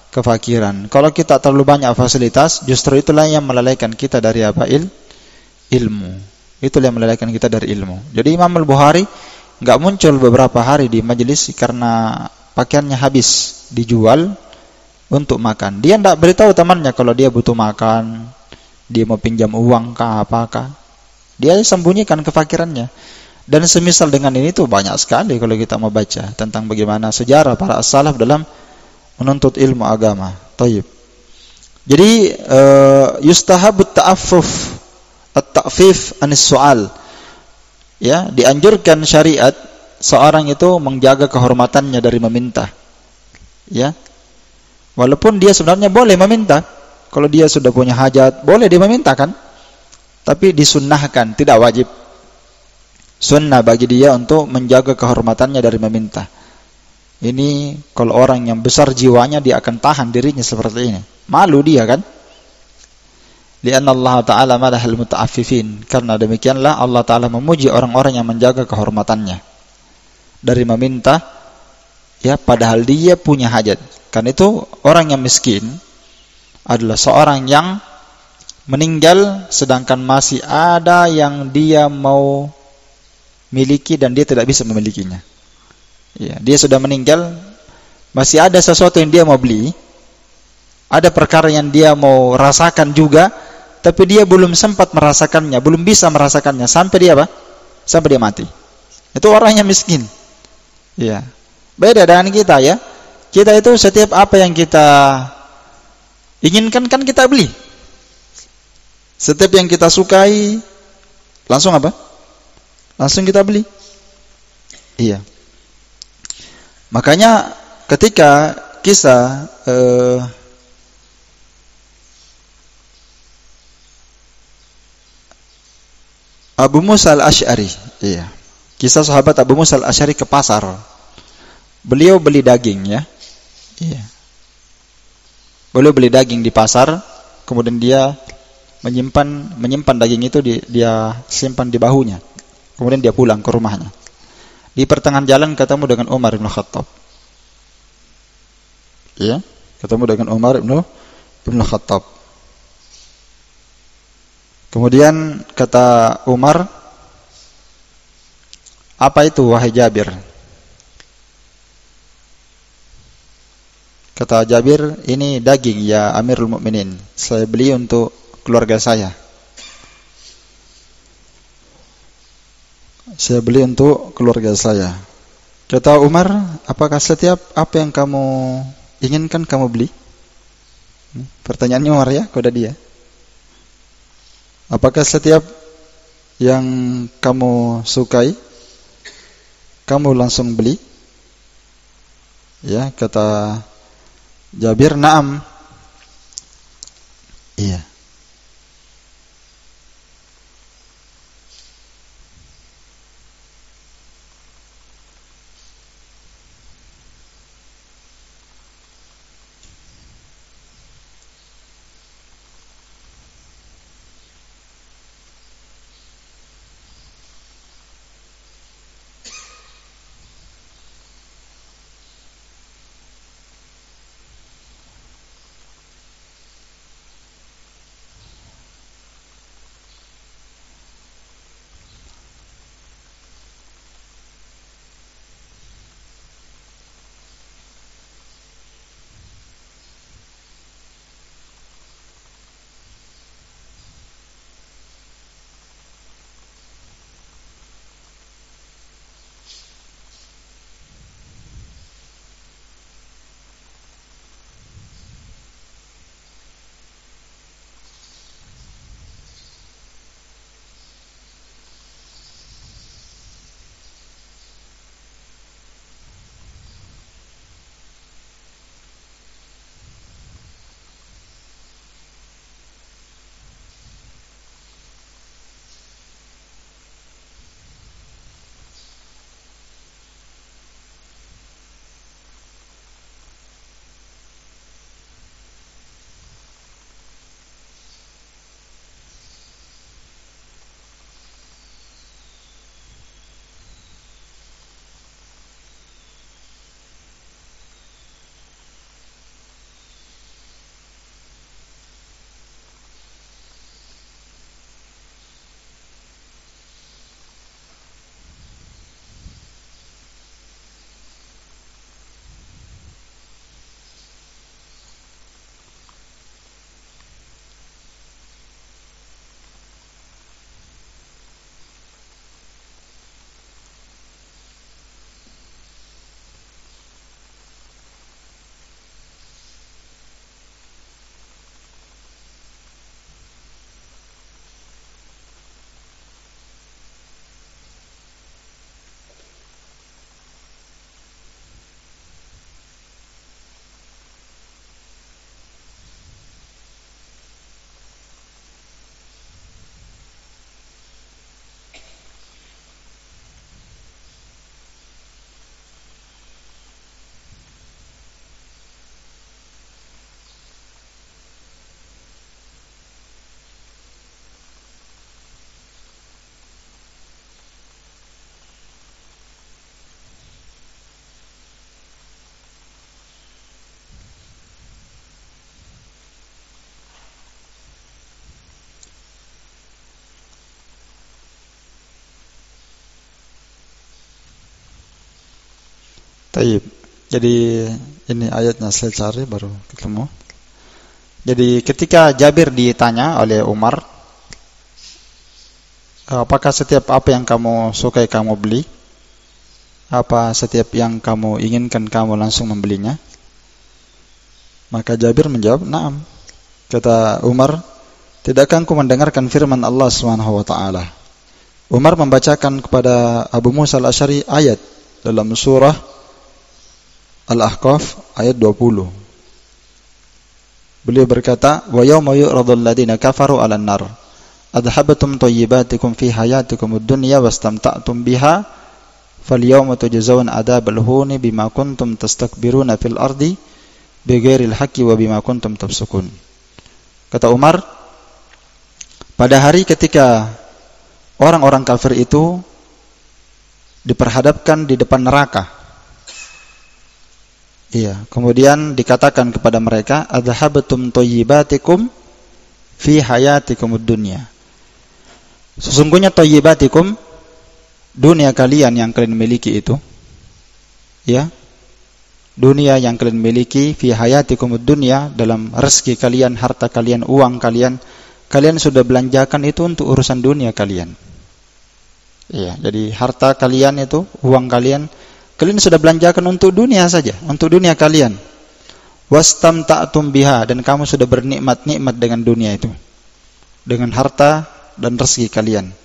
Kefakiran. Kalau kita terlalu banyak fasilitas, justru itulah yang melalaikan kita dari apa? Ilmu. Itulah yang melalaikan kita dari ilmu. Jadi Imam Al-Bukhari nggak muncul beberapa hari di majelis karena pakaiannya habis dijual untuk makan. Dia tidak beritahu temannya kalau dia butuh makan, dia mau pinjam uang kah apakah. Dia sembunyikan kefakirannya. Dan semisal dengan ini tuh banyak sekali kalau kita mau baca tentang bagaimana sejarah para as-salaf dalam menuntut ilmu agama. Tayyib. Jadi yustahabut ta'affuf at-ta'fif anis su'al. Ya, dianjurkan syariat seorang itu menjaga kehormatannya dari meminta. Ya. Walaupun dia sebenarnya boleh meminta. Kalau dia sudah punya hajat, boleh dia meminta kan? Tapi disunnahkan, tidak wajib. Sunnah bagi dia untuk menjaga kehormatannya dari meminta. Ini kalau orang yang besar jiwanya, dia akan tahan dirinya seperti ini. Malu dia kan? Lianna Allah Ta'ala madahal muta'affifin. Karena demikianlah Allah Ta'ala memuji orang-orang yang menjaga kehormatannya dari meminta, ya, padahal dia punya hajat. Karena itu orang yang miskin adalah seorang yang meninggal sedangkan masih ada yang dia mau miliki dan dia tidak bisa memilikinya. Ya, dia sudah meninggal, masih ada sesuatu yang dia mau beli, ada perkara yang dia mau rasakan juga, tapi dia belum sempat merasakannya, belum bisa merasakannya sampai dia apa? Sampai dia mati. Itu orangnya miskin. Ya. Beda dengan kita ya. Kita itu setiap apa yang kita inginkan kan kita beli. Setiap yang kita sukai langsung apa? Langsung kita beli. Iya. Makanya ketika kisah Abu Musa al-Asy'ari, iya. Kisah sahabat Abu Musa al-Asy'ari ke pasar. Beliau beli daging ya. Iya. Beliau beli daging di pasar, kemudian dia menyimpan daging itu dia simpan di bahunya. Kemudian dia pulang ke rumahnya. Di pertengahan jalan ketemu dengan Umar bin Khattab. Ya, ketemu dengan Umar bin Khattab. Kemudian kata Umar, "Apa itu wahai Jabir?" Kata Jabir, "Ini daging ya Amirul Mukminin. Saya beli untuk keluarga saya. Saya beli untuk keluarga saya." Kata Umar, "Apakah setiap apa yang kamu inginkan kamu beli?" Pertanyaannya Umar ya, kepada dia. Apakah setiap yang kamu sukai kamu langsung beli? Ya, kata Jabir, "Na'am." Iya. Taib. Jadi ini ayatnya saya cari baru ketemu. Jadi ketika Jabir ditanya oleh Umar, apakah setiap apa yang kamu sukai kamu beli? Apa setiap yang kamu inginkan kamu langsung membelinya? Maka Jabir menjawab, "Na'am." Kata Umar, "Tidakkah engkau mendengarkan firman Allah Subhanahu wa taala?" Umar membacakan kepada Abu Musa al-Asy'ari ayat dalam surah Al-Ahqaf ayat 20. Beliau berkata, "Wa yawma yu'radul ladzina kafaru 'alan nar, adhabtum thayyibatikum fi hayatikum ad-dunya wastamta'tum biha, falyawma tujzauna 'adzabal huni bima kuntum tastakbiruna fil ardi bighairil haqqi wa bima kuntum tafsukun." Kata Umar, pada hari ketika orang-orang kafir itu diperhadapkan di depan neraka. Iya, kemudian dikatakan kepada mereka, "Adhabtum thayyibatikum fi hayatikum ad-dunya." Sesungguhnya thayyibatikum, dunia kalian yang kalian miliki itu, ya. Dunia yang kalian miliki fi hayatikum ad-dunya, dalam rezeki kalian, harta kalian, uang kalian, kalian sudah belanjakan itu untuk urusan dunia kalian. Iya, jadi harta kalian itu, uang kalian sudah belanjakan untuk dunia saja, untuk dunia kalian. Wastamta'tum biha, dan kamu sudah bernikmat-nikmat dengan dunia itu, dengan harta dan rezeki kalian.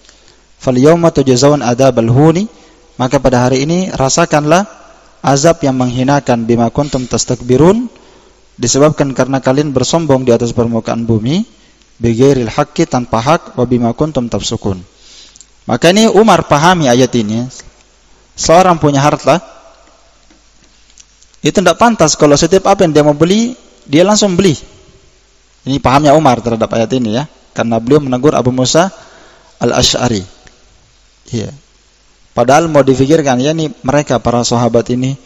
Fal yauma tujzaun adzabal huni, maka pada hari ini rasakanlah azab yang menghinakan, bima kuntum tastakbirun, disebabkan karena kalian bersombong di atas permukaan bumi, bighairil haqqi, tanpa hak, wa bima kuntum tafsukun. Maka ini Umar pahami ayat ini. Seorang punya harta, itu tidak pantas kalau setiap apa yang dia mau beli, dia langsung beli. Ini pahamnya Umar terhadap ayat ini, ya. Karena beliau menegur Abu Musa al-Asy'ari. Iya. Padahal mau difikirkan, ya, ini mereka para sahabat ini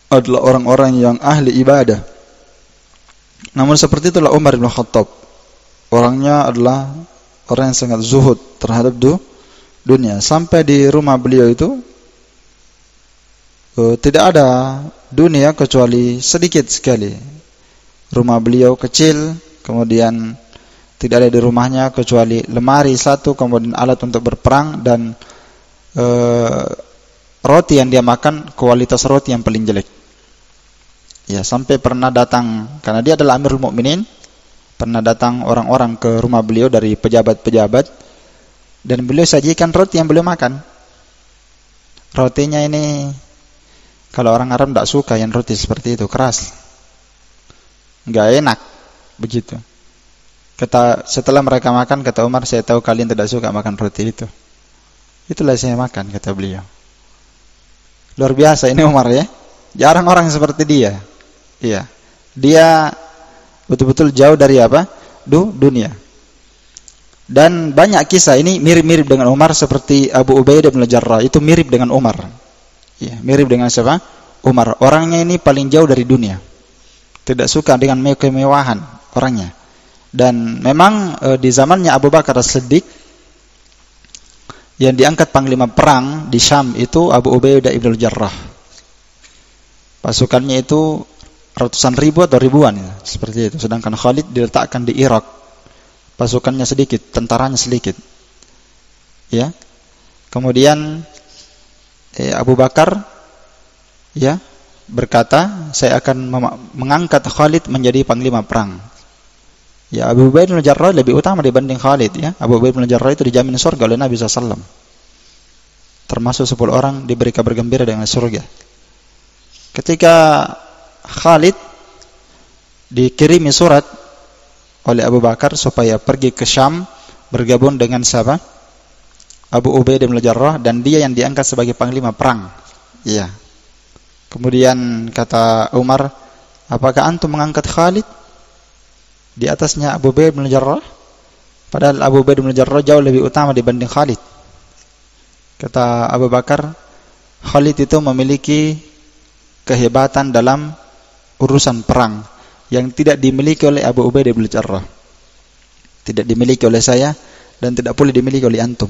adalah orang-orang yang ahli ibadah. Namun seperti itulah Umar bin Khattab. Orangnya adalah orang yang sangat zuhud terhadap dunia. Sampai di rumah beliau itu tidak ada dunia kecuali sedikit sekali. Rumah beliau kecil, kemudian tidak ada di rumahnya kecuali lemari satu, kemudian alat untuk berperang, dan roti yang dia makan kualitas roti yang paling jelek. Ya, sampai pernah datang, karena dia adalah Amirul Mukminin, pernah datang orang-orang ke rumah beliau dari pejabat-pejabat, dan beliau sajikan roti yang beliau makan. Rotinya ini, kalau orang Arab tidak suka yang roti seperti itu, keras, nggak enak, begitu. Setelah mereka makan, kata Umar, "Saya tahu kalian tidak suka makan roti itu. Itulah saya makan," kata beliau. Luar biasa ini Umar, ya. Jarang orang seperti dia. Iya, dia betul-betul jauh dari apa? Dunia. Dan banyak kisah ini mirip-mirip dengan Umar, seperti Abu Ubaidah bin Jarrah, itu mirip dengan Umar. Ya, mirip dengan siapa? Umar. Orangnya ini paling jauh dari dunia. Tidak suka dengan kemewahan orangnya. Dan memang di zamannya Abu Bakar As-Siddiq, yang diangkat panglima perang di Syam itu Abu Ubaidah bin Jarrah. Pasukannya itu ratusan ribu atau ribuan, ya, seperti itu. Sedangkan Khalid diletakkan di Irak. Pasukannya sedikit, tentaranya sedikit. Ya. Kemudian Abu Bakar, ya, berkata, "Saya akan mengangkat Khalid menjadi panglima perang." Ya, Abu Ubaidah bin Jarrah lebih utama dibanding Khalid, ya. Abu Ubaidah bin Jarrah itu dijamin surga oleh Nabi SAW. Termasuk 10 orang diberi kabar gembira dengan surga. Ketika Khalid dikirimi surat oleh Abu Bakar supaya pergi ke Syam bergabung dengan siapa? Abu Ubaidah bin Jarrah, dan dia yang diangkat sebagai panglima perang. Iya. Kemudian kata Umar, "Apakah antum mengangkat Khalid di atasnya Abu Ubaidah bin Jarrah?" Padahal Abu Ubaidah bin Jarrah jauh lebih utama dibanding Khalid. Kata Abu Bakar, "Khalid itu memiliki kehebatan dalam urusan perang yang tidak dimiliki oleh Abu Ubaidah bin Jarrah. Tidak dimiliki oleh saya dan tidak boleh dimiliki oleh antum."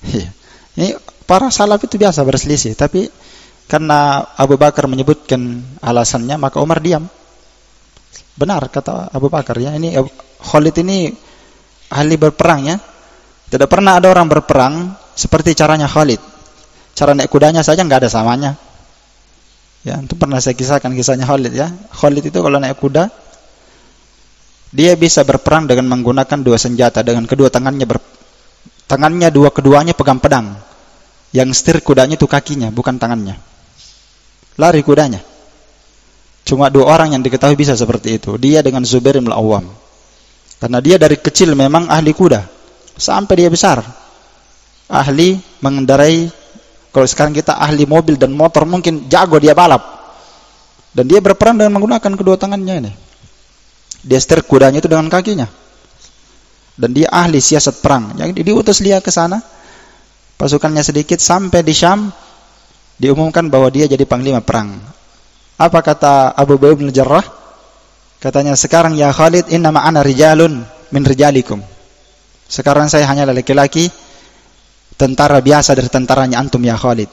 Ini para salaf itu biasa berselisih, tapi Karena Abu Bakar menyebutkan alasannya, maka Umar diam. Benar kata Abu Bakar ya, ini Khalid ini ahli berperang ya. Tidak pernah ada orang berperang seperti caranya Khalid. Cara naik kudanya saja nggak ada samanya. Ya, itu pernah saya kisahkan kisahnya Khalid ya. Khalid itu kalau naik kuda, dia bisa berperang dengan menggunakan dua senjata, dengan kedua tangannya keduanya pegang pedang. Yang setir kudanya itu kakinya, bukan tangannya. Lari kudanya. Cuma dua orang yang diketahui bisa seperti itu. Dia dengan Zubair bin Al-Awwam. Karena dia dari kecil memang ahli kuda. Sampai dia besar. Ahli mengendarai, kalau sekarang kita ahli mobil dan motor, mungkin jago dia balap. Dan dia berperang dengan menggunakan kedua tangannya ini. Dia setir kudanya itu dengan kakinya. Dan dia ahli siasat perang. Jadi diutus dia ke sana. Pasukannya sedikit, sampai di Syam diumumkan bahwa dia jadi panglima perang. Apa kata Abu Ubaidah bin Jarrah? Katanya, sekarang ya Khalid, inna ma'ana rijalun min rijalikum. Sekarang saya hanyalah laki-laki, tentara biasa dari tentaranya antum ya Khalid.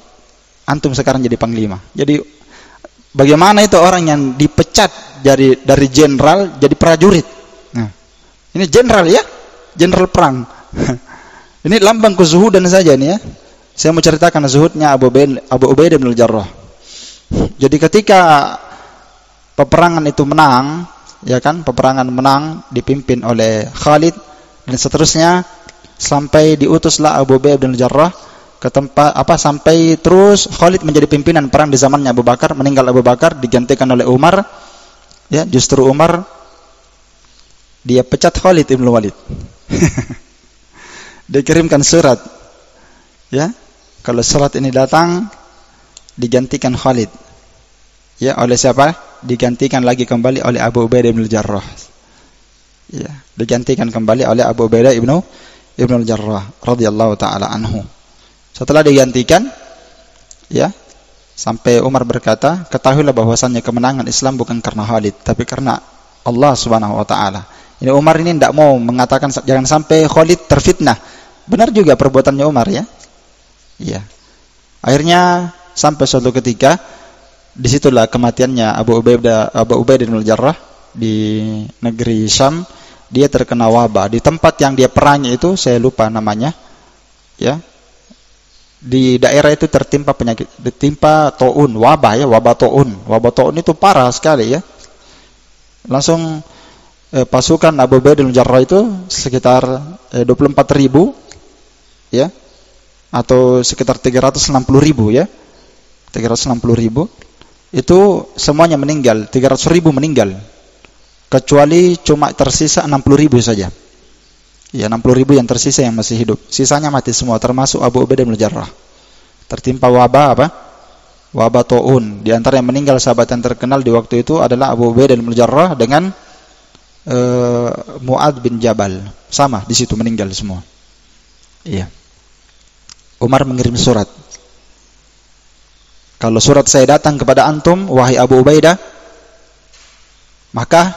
Antum sekarang jadi panglima. Jadi bagaimana itu orang yang dipecat dari jenderal jadi prajurit? Nah, ini jenderal ya, jenderal perang. Ini lambang kezuhudan saja nih ya. Saya mau ceritakan zuhudnya Abu Ubaidah bin Jarrah. Jadi ketika peperangan itu menang, ya kan, peperangan menang dipimpin oleh Khalid dan seterusnya, sampai diutuslah Abu Ubaidah bin Jarrah ke tempat sampai terus Khalid menjadi pimpinan perang di zamannya Abu Bakar, meninggal Abu Bakar, digantikan oleh Umar. Ya, justru Umar dia pecat Khalid ibn Walid. Dia kirimkan surat. Ya, kalau surat ini datang digantikan Khalid. Ya, oleh siapa? Digantikan lagi kembali oleh Abu Ubaidah bin Jarrah. Ya, digantikan kembali oleh Abu Ubaidah ibn Jarrah radhiyallahu taala anhu. Setelah digantikan, ya, sampai Umar berkata, ketahuilah bahwasannya kemenangan Islam bukan karena Khalid, tapi karena Allah Subhanahu wa taala. Ini Umar ini tidak mau mengatakan jangan sampai Khalid terfitnah. Benar juga perbuatannya Umar ya. Iya. Akhirnya sampai suatu ketika, disitulah kematiannya Abu Ubaidah bin Jarrah di negeri Syam. Dia terkena wabah di tempat yang dia perangi itu, saya lupa namanya. Ya. Di daerah itu tertimpa penyakit, ditimpa taun, wabah ya, wabah taun. Wabah taun itu parah sekali ya. Langsung pasukan Abu Ubaidah bin Jarrah itu sekitar 24.000 ya, atau sekitar 360.000 ya, 360.000 itu semuanya meninggal, 300.000 meninggal, kecuali cuma tersisa 60.000 saja. Ya, 60.000 yang tersisa yang masih hidup, sisanya mati semua, termasuk Abu Ubaidah bin Jarrah. Tertimpa wabah apa? Wabah taun. Di antara yang meninggal sahabat yang terkenal di waktu itu adalah Abu Ubaidah bin Jarrah dengan Mu'adz bin Jabal. Sama, di situ meninggal semua. Iya. Umar mengirim surat. Kalau surat saya datang kepada antum, wahai Abu Ubaidah, maka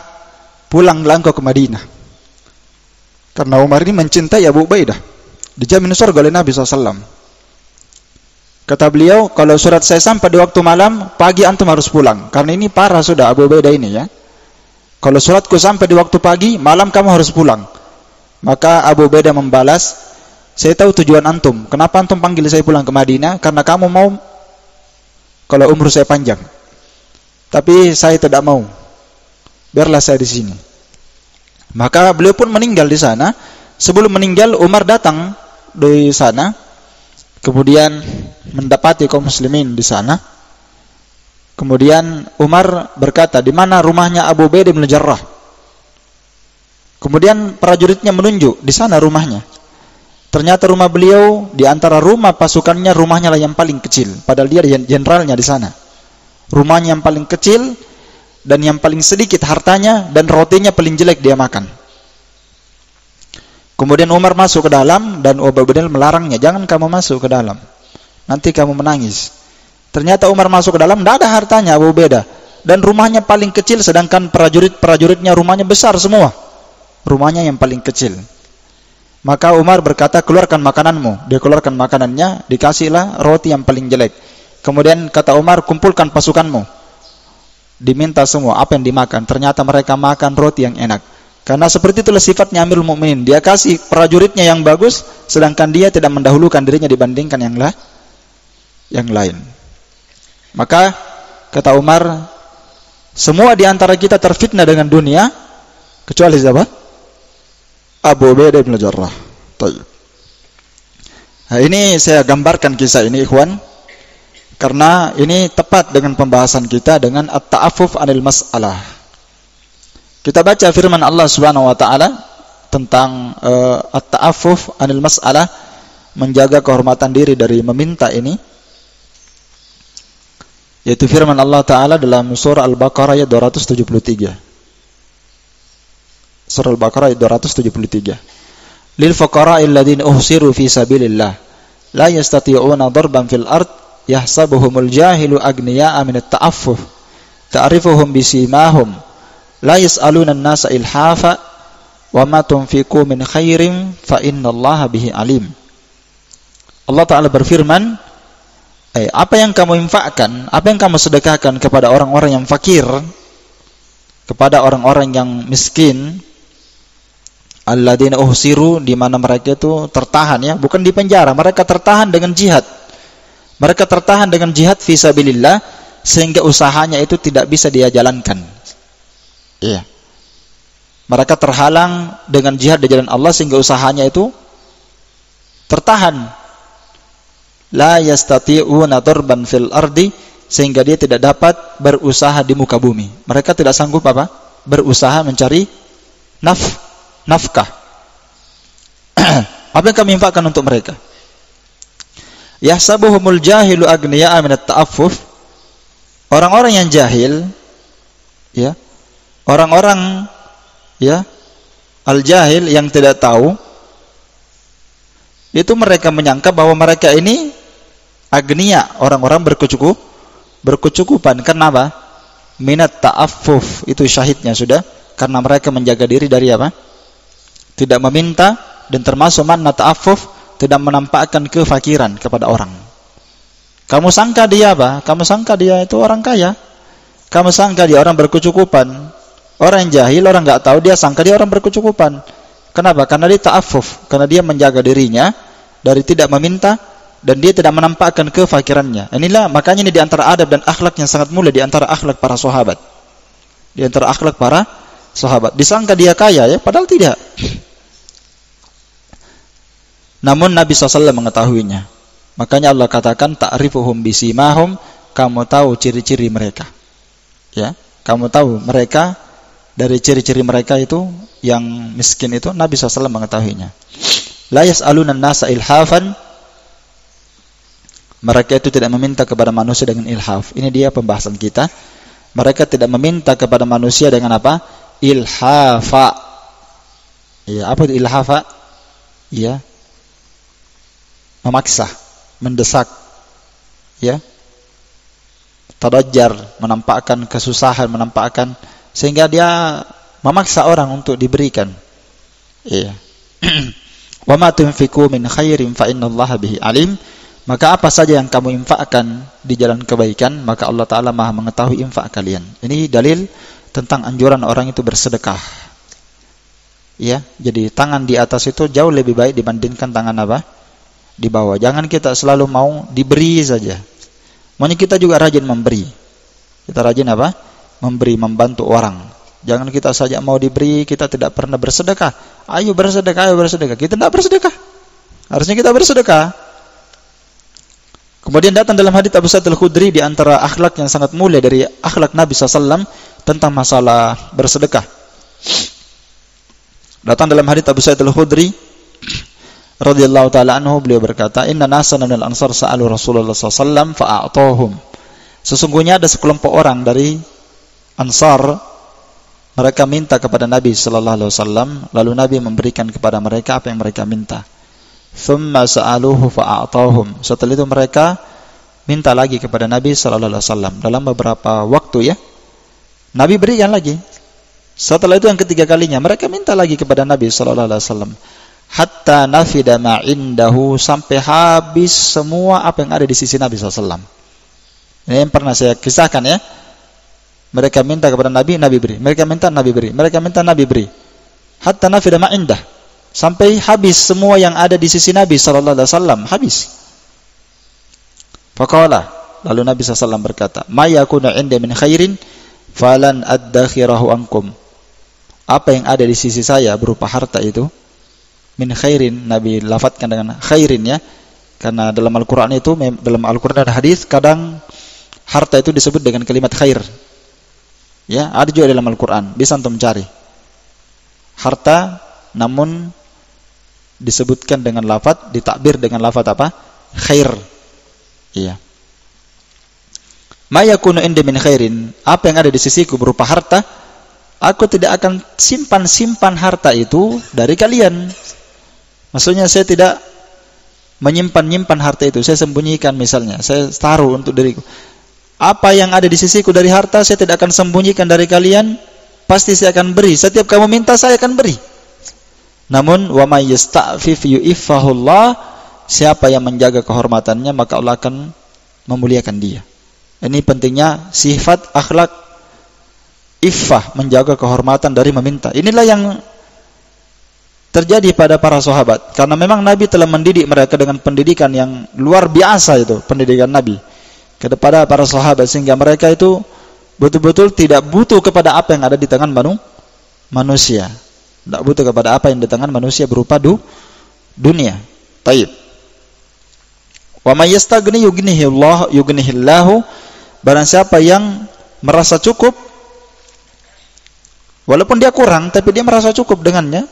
pulanglah engkau ke Madinah. Karena Umar ini mencintai Abu Ubaidah, dijamin surga oleh Nabi SAW. Kata beliau, kalau surat saya sampai di waktu malam, pagi antum harus pulang. Karena ini parah sudah Abu Ubaidah ini ya. Kalau suratku sampai di waktu pagi, malam kamu harus pulang. Maka Abu Ubaidah membalas, saya tahu tujuan antum. Kenapa antum panggil saya pulang ke Madinah? Karena kamu mau kalau umur saya panjang. Tapi saya tidak mau. Biarlah saya di sini. Maka beliau pun meninggal di sana. Sebelum meninggal, Umar datang dari sana. Kemudian mendapati kaum muslimin di sana. Kemudian Umar berkata, di mana rumahnya Abu Ubaidah bin Jarrah? Kemudian prajuritnya menunjuk, di sana rumahnya. Ternyata rumah beliau di antara rumah pasukannya, rumahnya lah yang paling kecil. Padahal dia jenderalnya di sana. Rumahnya yang paling kecil dan yang paling sedikit hartanya, dan rotinya paling jelek dia makan. Kemudian Umar masuk ke dalam dan Abu Ubaidah melarangnya, jangan kamu masuk ke dalam, nanti kamu menangis. Ternyata Umar masuk ke dalam, tidak ada hartanya Abu Ubaidah, dan rumahnya paling kecil, sedangkan prajuritnya rumahnya besar semua. Rumahnya yang paling kecil. Maka Umar berkata, keluarkan makananmu. Dia keluarkan makanannya, dikasihlah roti yang paling jelek. Kemudian kata Umar, kumpulkan pasukanmu. Diminta semua apa yang dimakan. Ternyata mereka makan roti yang enak. Karena seperti itulah sifatnya Amirul Mukminin. Dia kasih prajuritnya yang bagus, sedangkan dia tidak mendahulukan dirinya dibandingkan yang lain. Maka kata Umar, semua di antara kita terfitnah dengan dunia kecuali siapa? Abu Ubaidah bin Jarrah. Nah, ini saya gambarkan kisah ini, ikhwan, karena ini tepat dengan pembahasan kita dengan at-ta'affuf 'anil mas'alah. Kita baca firman Allah Subhanahu wa taala tentang at-ta'affuf 'anil mas'alah, menjaga kehormatan diri dari meminta ini. Yaitu firman Allah taala dalam surah Al-Baqarah ayat 273. Surah Al-Baqarah ayat 273. Lil fuqara'il ladzina uhsiru fi sabilillah la yastati'una darban fil ard yahsabuhumul jahilu aghniya'a min at-ta'affuf ta'rifuhum bisimahum la yas'aluna an-nasa ilhafa wa ma tunfiqu min khairin fa innallaha bihi alim. Allah taala berfirman, apa yang kamu infakkan, apa yang kamu sedekahkan kepada orang-orang yang fakir, kepada orang-orang yang miskin, alladzina uhsiru, di mana mereka itu tertahan, ya, bukan di penjara, mereka tertahan dengan jihad. Mereka tertahan dengan jihad fi sabilillah sehingga usahanya itu tidak bisa dia jalankan. Iya. Mereka terhalang dengan jihad di jalan Allah sehingga usahanya itu tertahan. La yastati'una darban fil ardi, sehingga dia tidak dapat berusaha di muka bumi. Mereka tidak sanggup berusaha mencari nafkah. Apa yang kami infakkan untuk mereka? Yahsabuhumul jahilu aghniya'a min at-ta'affuf. Orang-orang yang jahil, ya, orang-orang, ya, al-jahil yang tidak tahu, itu mereka menyangka bahwa mereka ini agniya, orang-orang berkecukupan. Kenapa? Minat ta'affuf, itu syahidnya sudah, karena mereka menjaga diri dari apa? Tidak meminta, dan termasuk makna ta'affuf, tidak menampakkan kefakiran kepada orang. Kamu sangka dia apa? Kamu sangka dia itu orang kaya. Kamu sangka dia orang berkecukupan. Orang jahil, orang nggak tahu, dia sangka dia orang berkecukupan. Kenapa? Karena dia ta'affuf, karena dia menjaga dirinya dari tidak meminta dan dia tidak menampakkan kefakirannya. Inilah makanya ini di antara adab dan akhlak yang sangat mulia, di antara akhlak para sahabat. Di antara akhlak para sahabat. Disangka dia kaya, ya, padahal tidak. Namun Nabi SAW mengetahuinya. Makanya Allah katakan ta'rifuhum bisimahum, kamu tahu ciri-ciri mereka. Ya, kamu tahu mereka dari ciri-ciri mereka itu yang miskin itu, Nabi SAW mengetahuinya. La yas'aluna an-nasa ilhafan, mereka itu tidak meminta kepada manusia dengan ilhaf. Ini dia pembahasan kita. Mereka tidak meminta kepada manusia dengan apa? Ilhafa. Ya, apa itu ilhafa? Ya, memaksa, mendesak, ya, tadajjar, menampakkan kesusahan, menampakkan, sehingga dia memaksa orang untuk diberikan. Iya. Wa ma tunfiqu min khairin fa innallaha bihi alim. Maka apa saja yang kamu infakkan di jalan kebaikan, maka Allah Ta'ala Maha mengetahui infak kalian. Ini dalil tentang anjuran orang itu bersedekah. Ya, jadi tangan di atas itu jauh lebih baik dibandingkan tangan apa? Di bawah. Jangan kita selalu mau diberi saja. Maunya kita juga rajin memberi. Kita rajin apa? Memberi, membantu orang. Jangan kita saja mau diberi, kita tidak pernah bersedekah. Ayo bersedekah, ayo bersedekah. Kita tidak bersedekah. Harusnya kita bersedekah. Kemudian datang dalam hadits Abu Sa'id Al-Khudri, di antara akhlak yang sangat mulia dari akhlak Nabi SAW tentang masalah bersedekah. Datang dalam hadits Abu Sa'id Al-Khudri radhiyallahu taala anhu, beliau berkata, "Inna nasan minal ansar sa'alu Rasulullah SAW fa'a'tahum." Sesungguhnya ada sekelompok orang dari Ansar, mereka minta kepada Nabi sallallahu alaihi wasallam, lalu Nabi memberikan kepada mereka apa yang mereka minta. Thumma sa'aluhu fa'a'tahum. Setelah itu mereka minta lagi kepada Nabi sallallahu alaihi wasallam. Dalam beberapa waktu, ya, Nabi berikan lagi. Setelah itu yang ketiga kalinya mereka minta lagi kepada Nabi sallallahu alaihi wasallam. Hatta nafida ma indahu, sampai habis semua apa yang ada di sisi Nabi sallallahu alaihi wasallam. Ini yang pernah saya kisahkan ya. Mereka minta kepada Nabi, Nabi beri. Mereka minta, Nabi beri. Mereka minta, Nabi beri. Hatta nafida ma indah. Sampai habis semua yang ada di sisi Nabi sallallahu alaihi wasallam, habis. Faqala, lalu Nabi SAW berkata, "Ma yakuna 'indi min khairin falan addakhirahu ankum." Apa yang ada di sisi saya berupa harta itu, min khairin, Nabi lafadzkan dengan khairin ya. Karena dalam Al-Qur'an itu, dalam Al-Qur'an ada hadis kadang harta itu disebut dengan kalimat khair. Ya, ada juga dalam Al-Qur'an, bisa antum cari. Harta namun disebutkan dengan lafaz, ditakbir dengan lafaz apa? Khair. Iya. Ma yakunu indi min khairin, apa yang ada di sisiku berupa harta, aku tidak akan simpan harta itu dari kalian. Maksudnya saya tidak menyimpan harta itu, saya sembunyikan misalnya, saya taruh untuk diriku. Apa yang ada di sisiku dari harta, saya tidak akan sembunyikan dari kalian, pasti saya akan beri. Setiap kamu minta, saya akan beri. Namun, wa may yasta'fif yu'iffahullah, siapa yang menjaga kehormatannya, maka Allah akan memuliakan dia. Ini pentingnya sifat akhlak iffah, menjaga kehormatan dari meminta. Inilah yang terjadi pada para sahabat. Karena memang Nabi telah mendidik mereka dengan pendidikan yang luar biasa itu, pendidikan Nabi kepada para sahabat, sehingga mereka itu betul-betul tidak butuh kepada apa yang ada di tangan manusia. Tidak butuh kepada apa yang di tangan manusia berupa dunia. Taib. Wa may yastaghni yughnihillahu, barang siapa yang merasa cukup, walaupun dia kurang, tapi dia merasa cukup dengannya,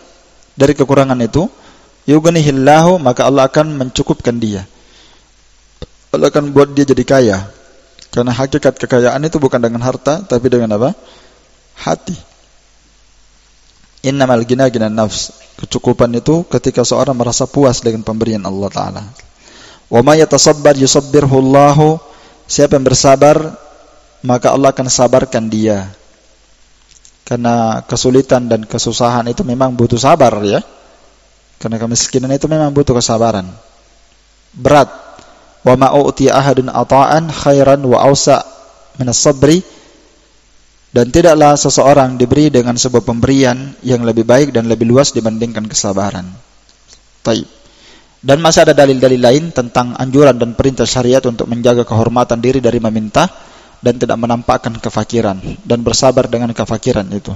dari kekurangan itu, yughnihillahu, maka Allah akan mencukupkan dia. Allah akan buat dia jadi kaya. Karena hakikat kekayaan itu bukan dengan harta, tapi dengan apa? Hati. Innamal ghina ghinan nafs. Kecukupan itu ketika seorang merasa puas dengan pemberian Allah Ta'ala. Wa may yatasabbar yusabbirhu Allahu. Siapa yang bersabar, maka Allah akan sabarkan dia. Karena kesulitan dan kesusahan itu memang butuh sabar ya. Karena kemiskinan itu memang butuh kesabaran. Berat. Wa ma u'tiya ahadun ata'an khairan wa awsa' min as-sabri, dan tidaklah seseorang diberi dengan sebuah pemberian yang lebih baik dan lebih luas dibandingkan kesabaran. Taib. Dan masih ada dalil-dalil lain tentang anjuran dan perintah syariat untuk menjaga kehormatan diri dari meminta dan tidak menampakkan kefakiran dan bersabar dengan kefakiran itu.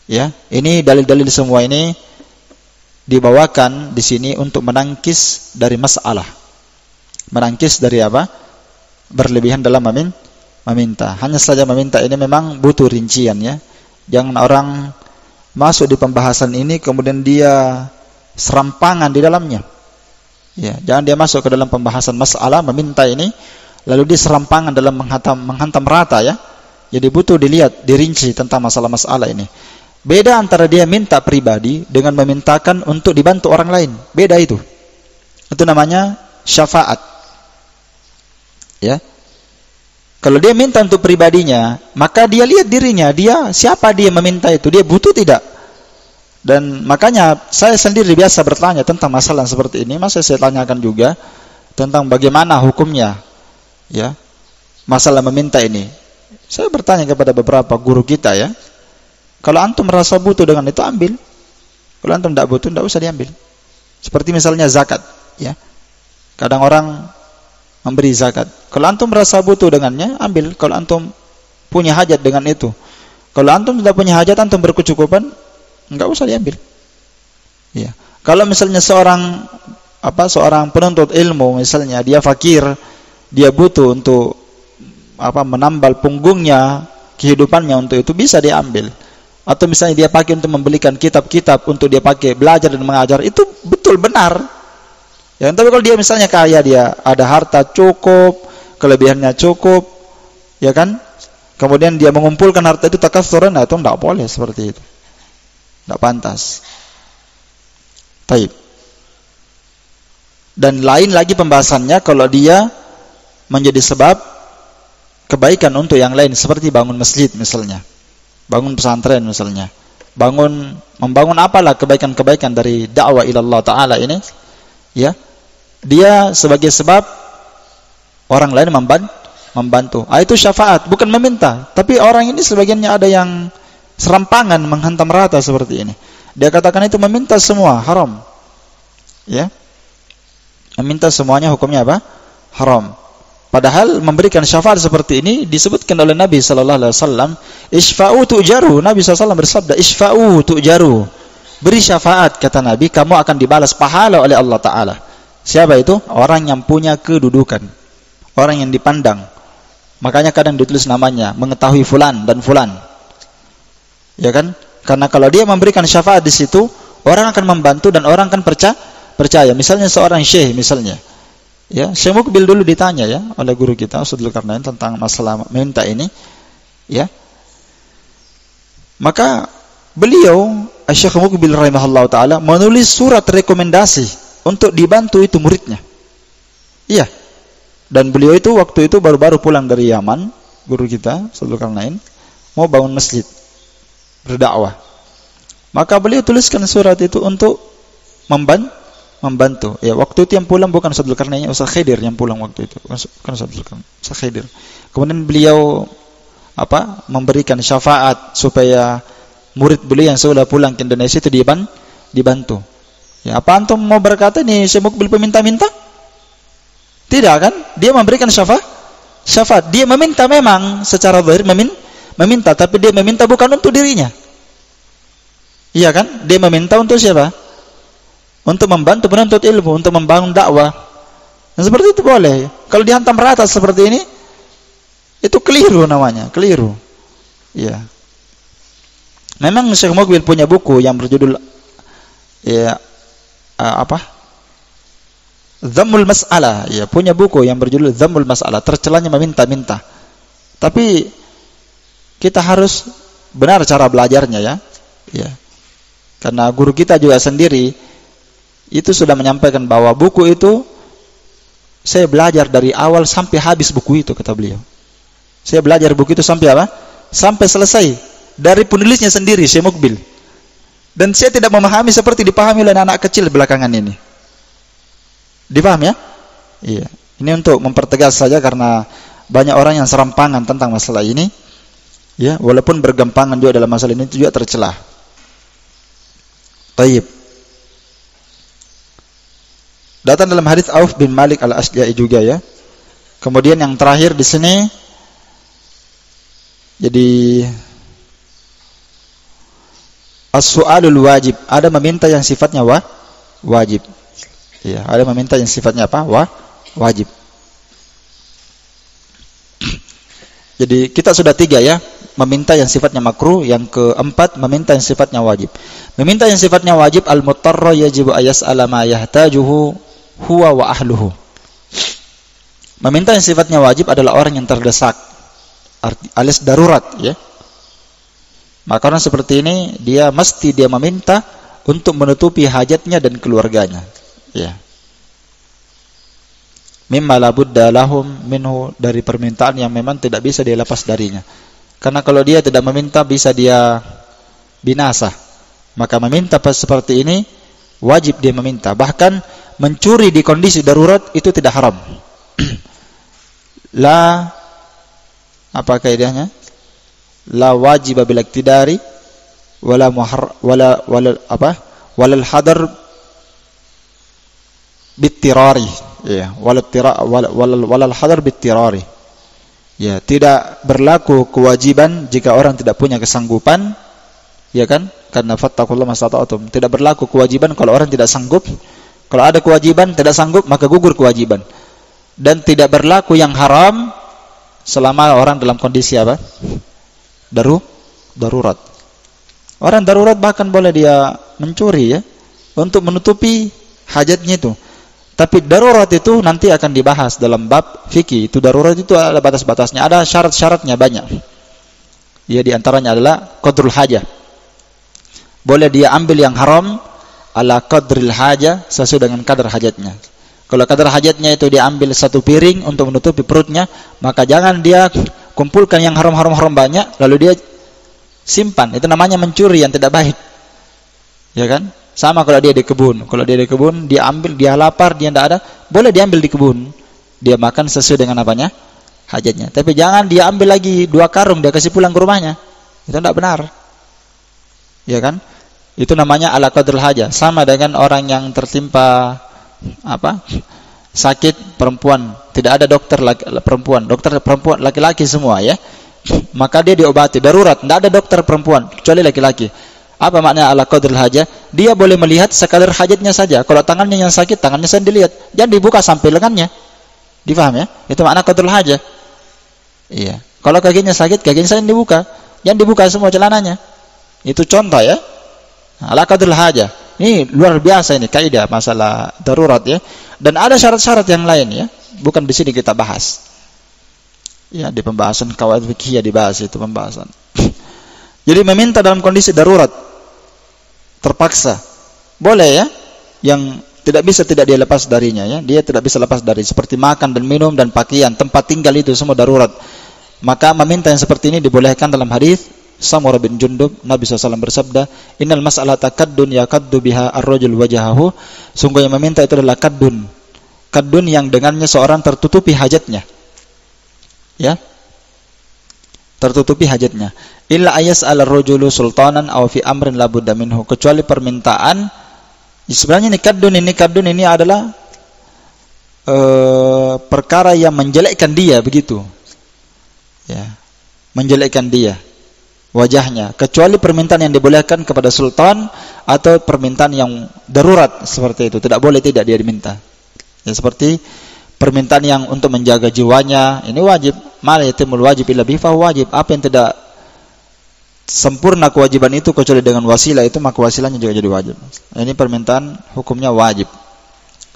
Ya, ini dalil-dalil semua ini dibawakan di sini untuk menangkis dari masalah. Menangkis dari apa? Berlebihan dalam meminta. Hanya saja meminta ini memang butuh rincian ya. Jangan orang masuk di pembahasan ini kemudian dia serampangan di dalamnya. Ya, jangan dia masuk ke dalam pembahasan masalah meminta ini lalu dia serampangan dalam menghantam rata ya. Jadi butuh dilihat, dirinci tentang masalah-masalah ini. Beda antara dia minta pribadi dengan memintakan untuk dibantu orang lain. Beda itu. Itu namanya syafaat. Ya. Kalau dia minta untuk pribadinya, maka dia lihat dirinya, dia siapa dia meminta itu, dia butuh tidak. Dan makanya saya sendiri biasa bertanya tentang masalah seperti ini, masa saya tanyakan juga tentang bagaimana hukumnya. Ya. Masalah meminta ini. Saya bertanya kepada beberapa guru kita ya. Kalau antum merasa butuh dengan itu, ambil. Kalau antum tidak butuh, tidak usah diambil. Seperti misalnya zakat, ya. Kadang orang memberi zakat. Kalau antum merasa butuh dengannya, ambil. Kalau antum punya hajat dengan itu. Kalau antum tidak punya hajat, antum berkecukupan, enggak usah diambil. Ya. Kalau misalnya seorang penuntut ilmu misalnya, dia fakir, dia butuh untuk menambal punggungnya, kehidupannya untuk itu, bisa diambil. Atau misalnya dia pakai untuk membelikan kitab-kitab untuk dia pakai belajar dan mengajar, itu betul benar. Ya, tapi kalau dia misalnya kaya, dia ada harta cukup, kelebihannya cukup, ya kan? Kemudian dia mengumpulkan harta itu takatsuran, nah itu tidak boleh seperti itu. Tidak pantas. Taib. Dan lain lagi pembahasannya kalau dia menjadi sebab kebaikan untuk yang lain, seperti bangun masjid misalnya, bangun pesantren misalnya, membangun apalah kebaikan-kebaikan dari dakwah ila Allah Ta'ala ini, ya, dia sebagai sebab orang lain Membantu. Itu syafaat, bukan meminta. Tapi orang ini sebagiannya ada yang serampangan menghantam rata seperti ini. Dia katakan itu meminta semua haram. Ya. Meminta semuanya hukumnya apa? Haram. Padahal memberikan syafaat seperti ini disebutkan oleh Nabi sallallahu alaihi wasallam, "Isfa'u tu'jaru." Nabi sallallahu bersabda, "Isfa'u tu'jaru." Beri syafaat, kata Nabi, kamu akan dibalas pahala oleh Allah taala. Siapa itu? Orang yang punya kedudukan. Orang yang dipandang. Makanya kadang ditulis namanya, mengetahui fulan dan fulan. Ya kan? Karena kalau dia memberikan syafaat di situ, orang akan membantu dan orang akan percaya. Misalnya seorang syekh misalnya. Ya, Syekh Mukbil dulu ditanya ya oleh guru kita Ustaz Zulkarnain tentang masalah minta ini, ya. Maka beliau Syekh Mukbil rahimahullah taala menulis surat rekomendasi untuk dibantu itu muridnya. Iya. Dan beliau itu waktu itu baru-baru pulang dari Yaman, guru kita Ustaz Zulkarnain mau bangun masjid, berdakwah. Maka beliau tuliskan surat itu untuk membantu. Ya, waktu itu yang pulang bukan Ustaz Zulkarnain, Ustaz Khidir yang pulang waktu itu. Bukan Ustaz Zulkarnain, Ustaz Khidir. Kemudian beliau memberikan syafaat supaya murid beliau yang sudah pulang ke Indonesia itu dibantu. Ya, apa antum mau berkata nih Syekh Mukbil peminta-minta? Tidak kan? Dia memberikan syafaat. Dia meminta memang secara zahir meminta, tapi dia meminta bukan untuk dirinya. Iya kan? Dia meminta untuk siapa? Untuk membantu penuntut ilmu, untuk membangun dakwah. Dan seperti itu boleh. Kalau dihantam rata seperti ini, itu keliru namanya, keliru. Ya. Memang Syekh Mukbil punya buku yang berjudul Dhammul Mas'alah. Ya, punya buku yang berjudul Dhammul Mas'alah, tercelanya meminta-minta. Tapi kita harus benar cara belajarnya ya. Ya. Karena guru kita juga sendiri itu sudah menyampaikan bahwa buku itu saya belajar dari awal sampai habis buku itu, kata beliau. Saya belajar buku itu sampai apa? Sampai selesai. Dari penulisnya sendiri, Syekh Mukbil. Dan saya tidak memahami seperti dipahami oleh anak kecil belakangan ini. Dipaham ya? Iya. Ini untuk mempertegas saja karena banyak orang yang serampangan tentang masalah ini. Ya, walaupun bergampangan juga dalam masalah ini itu juga tercelah. Baik. Datang dalam hadis Auf bin Malik al-Asja'i juga ya. Kemudian yang terakhir di sini, jadi as-su'alul wajib, ada meminta yang sifatnya wajib. Ya, ada meminta yang sifatnya apa? Wajib. Jadi kita sudah 3 ya, meminta yang sifatnya makruh, yang keempat meminta yang sifatnya wajib. Meminta yang sifatnya wajib, al-mutarra yajibu ayas'ala ma yahtajuhu huwa wa ahluhu. Meminta yang sifatnya wajib adalah orang yang terdesak, alias darurat ya. Maka orang seperti ini dia meminta untuk menutupi hajatnya dan keluarganya. Ya. Mimma la budda lahum minhu, dari permintaan yang memang tidak bisa dia lepas darinya. Karena kalau dia tidak meminta bisa dia binasa. Maka meminta seperti ini wajib dia meminta. Bahkan mencuri di kondisi darurat itu tidak haram. Apa kaidahnya? La wajib bil iktidari wala hadar bittirari. Ya, wala hadar bittirari. Ya, tidak berlaku kewajiban jika orang tidak punya kesanggupan, ya kan? Karena fattaqullaha mastata'tum. Tidak berlaku kewajiban kalau orang tidak sanggup. Kalau ada kewajiban tidak sanggup, maka gugur kewajiban. Dan tidak berlaku yang haram selama orang dalam kondisi apa? Darurat. Orang darurat bahkan boleh dia mencuri ya, untuk menutupi hajatnya itu. Tapi darurat itu nanti akan dibahas dalam bab fikih. Itu darurat itu ada batas-batasnya, ada syarat-syaratnya banyak. Ya, di antaranya adalah qadrul hajah. Boleh dia ambil yang haram ala qadril hajah, sesuai dengan kadar hajatnya. Kalau kadar hajatnya itu dia ambil 1 piring untuk menutupi perutnya, maka jangan dia kumpulkan yang haram banyak lalu dia simpan. Itu namanya mencuri yang tidak baik. Ya kan? Sama kalau dia di kebun. Kalau dia di kebun, dia ambil, dia lapar, dia tidak ada, boleh diambil di kebun. Dia makan sesuai dengan apanya? hajatnya. Tapi jangan dia ambil lagi 2 karung dia kasih pulang ke rumahnya. Itu tidak benar. Ya kan? Itu namanya ala qadril hajah. Sama dengan orang yang tertimpa sakit perempuan, tidak ada dokter perempuan, dokter perempuan laki-laki semua ya. Maka dia diobati darurat, tidak ada dokter perempuan kecuali laki-laki. Apa makna ala qadril hajah? Dia boleh melihat sekadar hajatnya saja. Kalau tangannya yang sakit, tangannya saja dilihat, jangan dibuka sampai lengannya. Difaham ya? Itu makna qadril hajah. Iya. Kalau kakinya sakit, kakinya saja dibuka, jangan dibuka semua celananya. Itu contoh ya. Ala qadril hajah. Ini luar biasa ini kaidah masalah darurat ya. Dan ada syarat-syarat yang lain ya. Bukan di sini kita bahas. Ya, di pembahasan qawaid fikih dibahas itu pembahasan. Jadi meminta dalam kondisi darurat, terpaksa, boleh ya. Yang tidak bisa tidak dia lepas darinya ya. Dia tidak bisa lepas dari seperti makan dan minum dan pakaian, tempat tinggal itu semua darurat. Maka meminta yang seperti ini dibolehkan dalam hadis Samurah bin Jundub, Nabi SAW bersabda, "Innal mas'alata kaddun yakaddu biha ar-rajul wajahahu." Sungguh yang meminta itu adalah kaddun. Kaddun yang dengannya seorang tertutupi hajatnya. Ya. Tertutupi hajatnya. Illa ayas'al ar-rajulu sultanan aw fi amrin la budda minhu. Kecuali permintaan, sebenarnya ini kaddun ini adalah perkara yang menjelekkan dia begitu. Ya. Menjelekkan dia wajahnya, kecuali permintaan yang dibolehkan kepada sultan atau permintaan yang darurat seperti itu, tidak boleh tidak dia diminta. Ya, seperti permintaan yang untuk menjaga jiwanya, ini wajib. Mal yatimul wajib illa bihi wajib. Apa yang tidak sempurna kewajiban itu kecuali dengan wasilah itu, maka wasilahnya juga jadi wajib. Ini permintaan hukumnya wajib.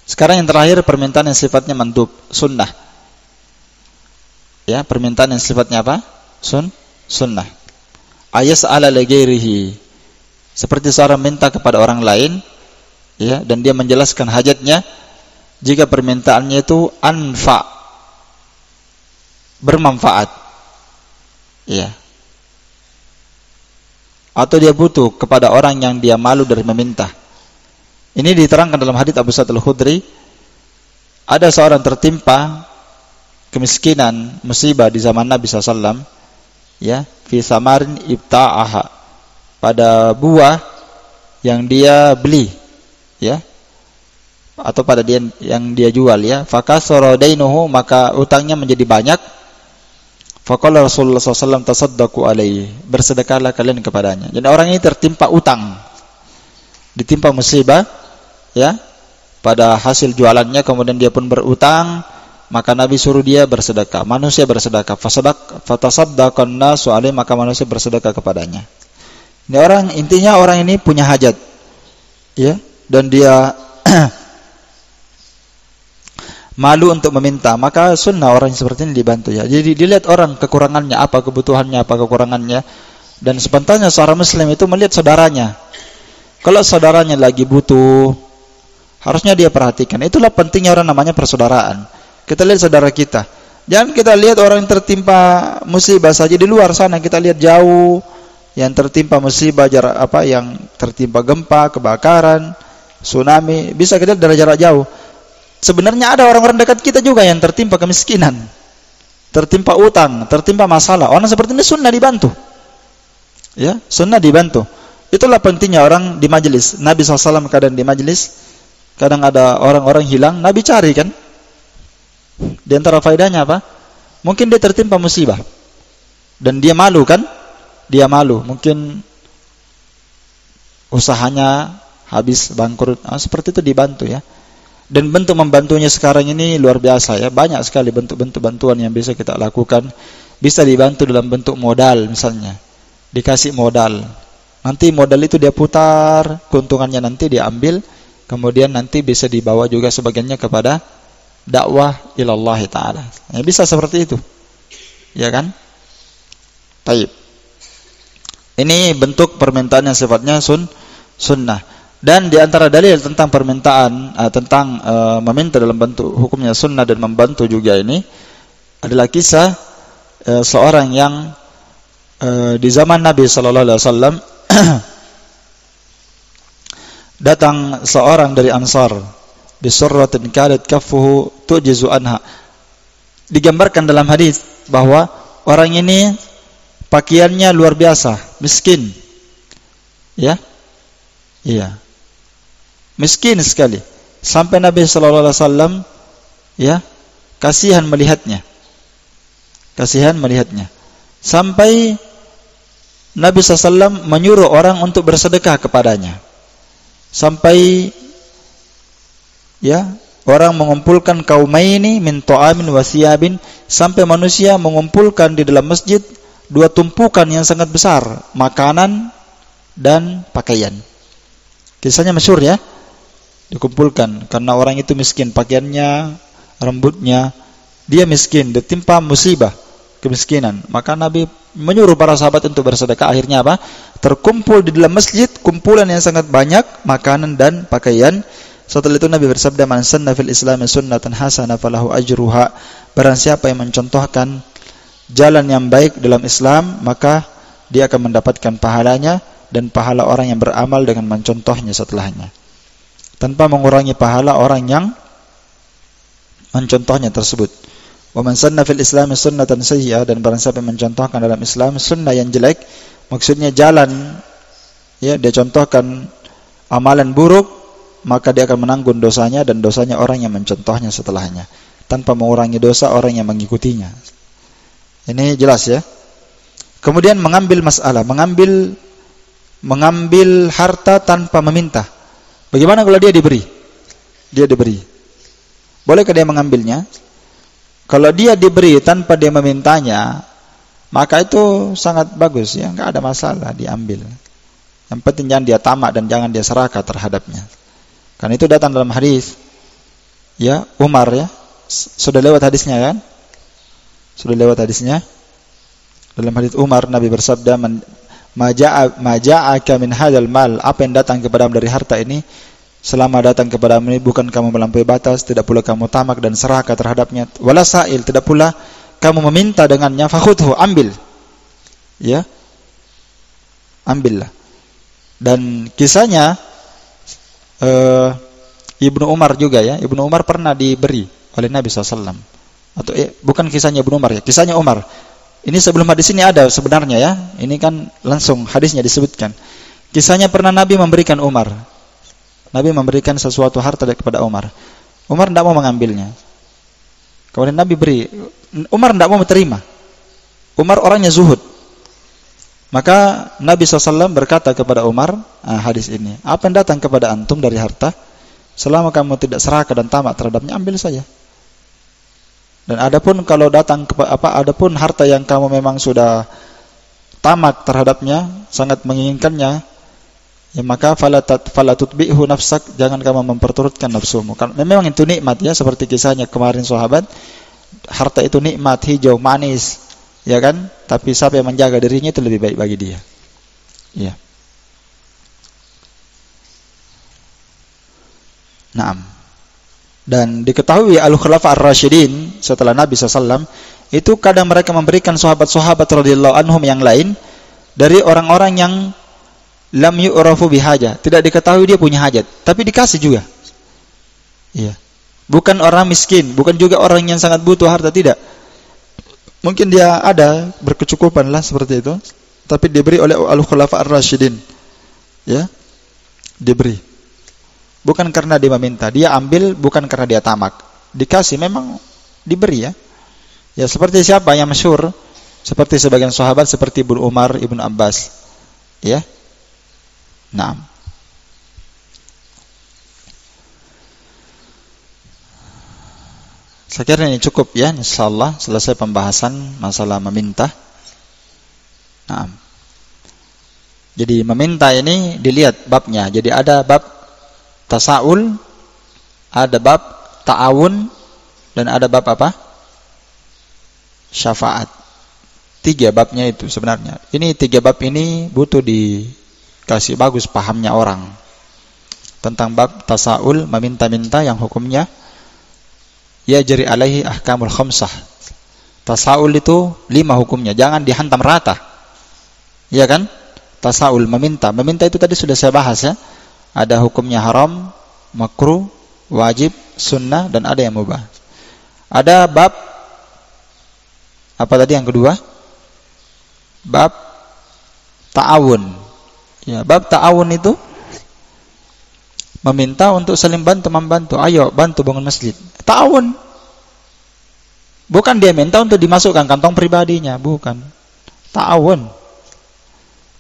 Sekarang yang terakhir permintaan yang sifatnya mandub, sunnah. Ya, permintaan yang sifatnya apa? Sunnah. Ayas ala lagairihi, seperti seorang minta kepada orang lain ya, dan dia menjelaskan hajatnya jika permintaannya itu bermanfaat ya, atau dia butuh kepada orang yang dia malu dari meminta. Ini diterangkan dalam hadits Abu Sa'id Al-Khudri. Ada seorang tertimpa kemiskinan, musibah di zaman Nabi SAW ya, fi samarin ibta'aha, pada buah yang dia beli ya, atau pada dia yang dia jual ya. Fakasara dainuhu, maka utangnya menjadi banyak. Faqala Rasulullah SAW, tasaddaqu alaihi, bersedekahlah kalian kepadanya. Jadi orang ini tertimpa utang, ditimpa musibah ya pada hasil jualannya, kemudian dia pun berutang. Maka Nabi suruh dia bersedekah, manusia bersedekah. Fatasaddaqan nasu alaihi, maka manusia bersedekah kepadanya. Ini orang, intinya orang ini punya hajat ya, dan dia malu untuk meminta, maka sunnah orang seperti ini dibantu ya. Jadi dilihat orang kekurangannya apa, kebutuhannya apa, kekurangannya. Dan sebenarnya seorang muslim itu melihat saudaranya. Kalau saudaranya lagi butuh, harusnya dia perhatikan. Itulah pentingnya orang namanya persaudaraan. Kita lihat saudara kita. Jangan kita lihat orang yang tertimpa musibah saja di luar sana, kita lihat jauh yang tertimpa musibah yang tertimpa gempa, kebakaran, tsunami, bisa kita lihat dari jarak jauh. Sebenarnya ada orang-orang dekat kita juga yang tertimpa kemiskinan, tertimpa utang, tertimpa masalah. Orang seperti ini sunnah dibantu. Ya, sunnah dibantu. Itulah pentingnya orang di majelis. Nabi SAW kadang di majelis, kadang ada orang-orang hilang, Nabi cari kan. Di antara faedahnya apa? Mungkin dia tertimpa musibah dan dia malu kan? Dia malu, mungkin usahanya habis bangkrut. Seperti itu dibantu ya. Dan bentuk membantunya sekarang ini luar biasa ya. Banyak sekali bentuk-bentuk bantuan yang bisa kita lakukan. Bisa dibantu dalam bentuk modal misalnya. Dikasih modal. Nanti modal itu dia putar, keuntungannya nanti dia ambil, kemudian nanti bisa dibawa juga sebagiannya kepada dakwah ilallah ta'ala. Ya, bisa seperti itu. Ya kan? Baik. Ini bentuk permintaan yang sifatnya sunnah. Dan di antara dalil tentang permintaan, tentang meminta dalam bentuk hukumnya sunnah dan membantu juga ini adalah kisah seorang yang di zaman Nabi SAW datang seorang dari Ansar bisurratin kadat kaffuhu tujizu anha. digambarkan dalam hadis bahwa orang ini pakaiannya luar biasa, miskin. Ya. Iya. Miskin sekali. Sampai Nabi sallallahu alaihi wasallam ya, kasihan melihatnya. Kasihan melihatnya. Sampai Nabi SAW menyuruh orang untuk bersedekah kepadanya. Sampai ya, orang mengumpulkan kaumaini min ta'amin wa thiyabin, sampai manusia mengumpulkan di dalam masjid dua tumpukan yang sangat besar, makanan dan pakaian. Kisahnya masyhur ya. Dikumpulkan karena orang itu miskin, pakaiannya, rambutnya, dia miskin, ditimpa musibah, kemiskinan. Maka Nabi menyuruh para sahabat untuk bersedekah. Akhirnya apa? Terkumpul di dalam masjid kumpulan yang sangat banyak, makanan dan pakaian. Setelah itu Nabi bersabda, "Man sanna fil Islami sunnatan hasanah falahu ajruha." Barang siapa yang mencontohkan jalan yang baik dalam Islam, maka dia akan mendapatkan pahalanya dan pahala orang yang beramal dengan mencontohnya setelahnya, tanpa mengurangi pahala orang yang mencontohnya tersebut. Wa man sanna fil Islami sunnatan sayyi'ah, dan barang siapa yang mencontohkan dalam Islam sunnah yang jelek, maksudnya jalan ya, dia contohkan amalan buruk, maka dia akan menanggung dosanya dan dosanya orang yang mencontohnya setelahnya, tanpa mengurangi dosa orang yang mengikutinya. Ini jelas ya. Kemudian mengambil masalah, mengambil harta tanpa meminta. Bagaimana kalau dia diberi? Dia diberi. Bolehkah dia mengambilnya? Kalau dia diberi tanpa dia memintanya, maka itu sangat bagus ya, enggak ada masalah, diambil. Yang penting jangan dia tamak dan jangan dia serakah terhadapnya. Karena itu datang dalam hadis ya, Umar ya. Sudah lewat hadisnya kan? Sudah lewat hadisnya. Dalam hadis Umar Nabi bersabda, "Ma ja'aka min hadzal mal," apa yang datang kepadamu dari harta ini, selama datang kepadamu ini bukan kamu melampaui batas, tidak pula kamu tamak dan serakah terhadapnya, wala sa'il, tidak pula kamu meminta dengannya, fakhudhu, ambil. Ya. Ambillah. Dan kisahnya Ibnu Umar juga ya. Ibnu Umar pernah diberi oleh Nabi SAW. Atau bukan kisahnya Ibnu Umar ya, kisahnya Umar. Ini sebelum hadis ini ada sebenarnya ya. Ini kan langsung hadisnya disebutkan. Kisahnya pernah Nabi memberikan Umar. Nabi memberikan sesuatu harta kepada Umar. Umar tidak mau mengambilnya. Kemudian Nabi beri. Umar tidak mau menerima. Umar orangnya zuhud. Maka Nabi SAW berkata kepada Umar, hadis ini, apa yang datang kepada antum dari harta, selama kamu tidak serakah dan tamak terhadapnya, ambil saja. Dan adapun kalau datang adapun harta yang kamu memang sudah tamak terhadapnya, sangat menginginkannya, ya maka fala tutbi'hu nafsak, jangan kamu memperturutkan nafsumu. Karena memang itu nikmat ya, seperti kisahnya kemarin sahabat, harta itu nikmat, hijau, manis, ya kan? Tapi siapa yang menjaga dirinya itu lebih baik bagi dia. Ya. Naam. Dan diketahui al-khulafa ar-rasyidin setelah Nabi SAW itu kadang mereka memberikan sahabat-sahabat radhiyallahu anhum yang lain dari orang-orang yang lam yu'rafu bihaja, tidak diketahui dia punya hajat, tapi dikasih juga. Iya. Bukan orang miskin, bukan juga orang yang sangat butuh harta, tidak. Mungkin dia ada berkecukupan lah seperti itu, tapi diberi oleh al-khulafa ar-rasyidin. Ya. Diberi. Bukan karena dia meminta, dia ambil bukan karena dia tamak. Dikasih memang diberi ya. Ya seperti siapa yang masyhur? Seperti sebagian sahabat seperti Ibnu Umar, Ibnu Abbas. Ya. Naam. Saya kira ini cukup ya, insyaallah selesai pembahasan masalah meminta. Naam. Jadi meminta ini dilihat babnya. Jadi ada bab tasa'ul, ada bab ta'awun, dan ada bab apa? Syafaat. 3 babnya itu sebenarnya. Ini 3 bab ini butuh dikasih bagus pahamnya orang. Tentang bab tasa'ul, meminta-minta yang hukumnya ya jari alaihi ahkamul khamsah. Tasa'ul itu 5 hukumnya, jangan dihantam rata. Iya kan? Tasa'ul, meminta. Meminta itu tadi sudah saya bahas ya. Ada hukumnya haram, makruh, wajib, sunnah, dan ada yang mubah. Ada bab Apa tadi yang kedua? Bab ta'awun. Ya, bab ta'awun itu meminta untuk saling bantu membantu. Ayo bantu bangun masjid. Ta'awun. Bukan dia minta untuk dimasukkan kantong pribadinya, bukan. Ta'awun.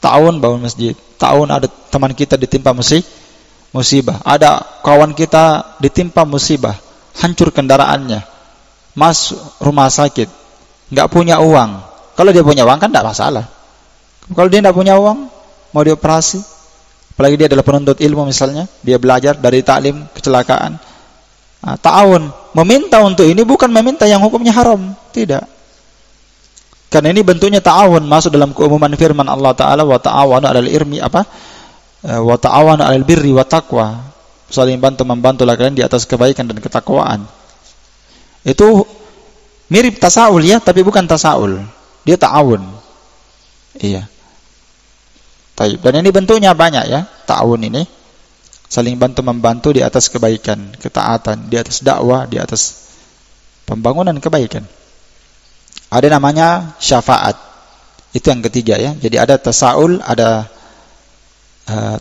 Ta'awun bangun masjid. Ta'awun ada teman kita ditimpa musibah. Ada kawan kita ditimpa musibah, hancur kendaraannya, masuk rumah sakit, nggak punya uang. Kalau dia punya uang kan tidak masalah. Kalau dia tidak punya uang, mau dioperasi, apalagi dia adalah penuntut ilmu misalnya, dia belajar dari taklim kecelakaan, ta'awun, meminta untuk ini bukan meminta yang hukumnya haram, tidak. Karena ini bentuknya ta'awun, masuk dalam keumuman firman Allah Ta'ala, wa ta'awanu 'alal irmi wa ta'awanu 'alal birri wa taqwa, saling membantulah kalian di atas kebaikan dan ketakwaan. Itu mirip tasaul ya, tapi bukan tasaul. Dia ta'awun. Iya. Taib. Dan ini bentuknya banyak ya, ta'awun ini. Saling membantu di atas kebaikan, ketaatan, di atas dakwah, di atas pembangunan kebaikan. Ada namanya syafaat. Itu yang ketiga ya. Jadi ada tasaul, ada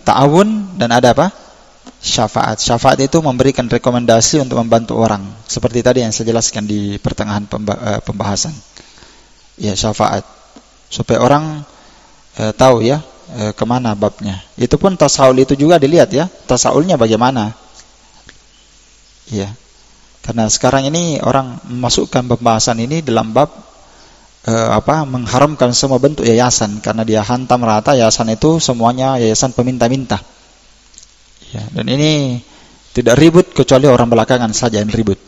ta'awun, dan ada apa? Syafaat. Syafaat itu memberikan rekomendasi untuk membantu orang. Seperti tadi yang saya jelaskan di pertengahan pembahasan. Ya, syafaat. Supaya orang tahu ya kemana babnya. Itu pun tasaul itu juga dilihat ya. Tasaulnya bagaimana. Ya. Karena sekarang ini orang memasukkan pembahasan ini dalam bab mengharamkan semua bentuk yayasan. Karena dia hantam rata yayasan itu semuanya yayasan peminta-minta. Ya, dan ini tidak ribut kecuali orang belakangan saja yang ribut.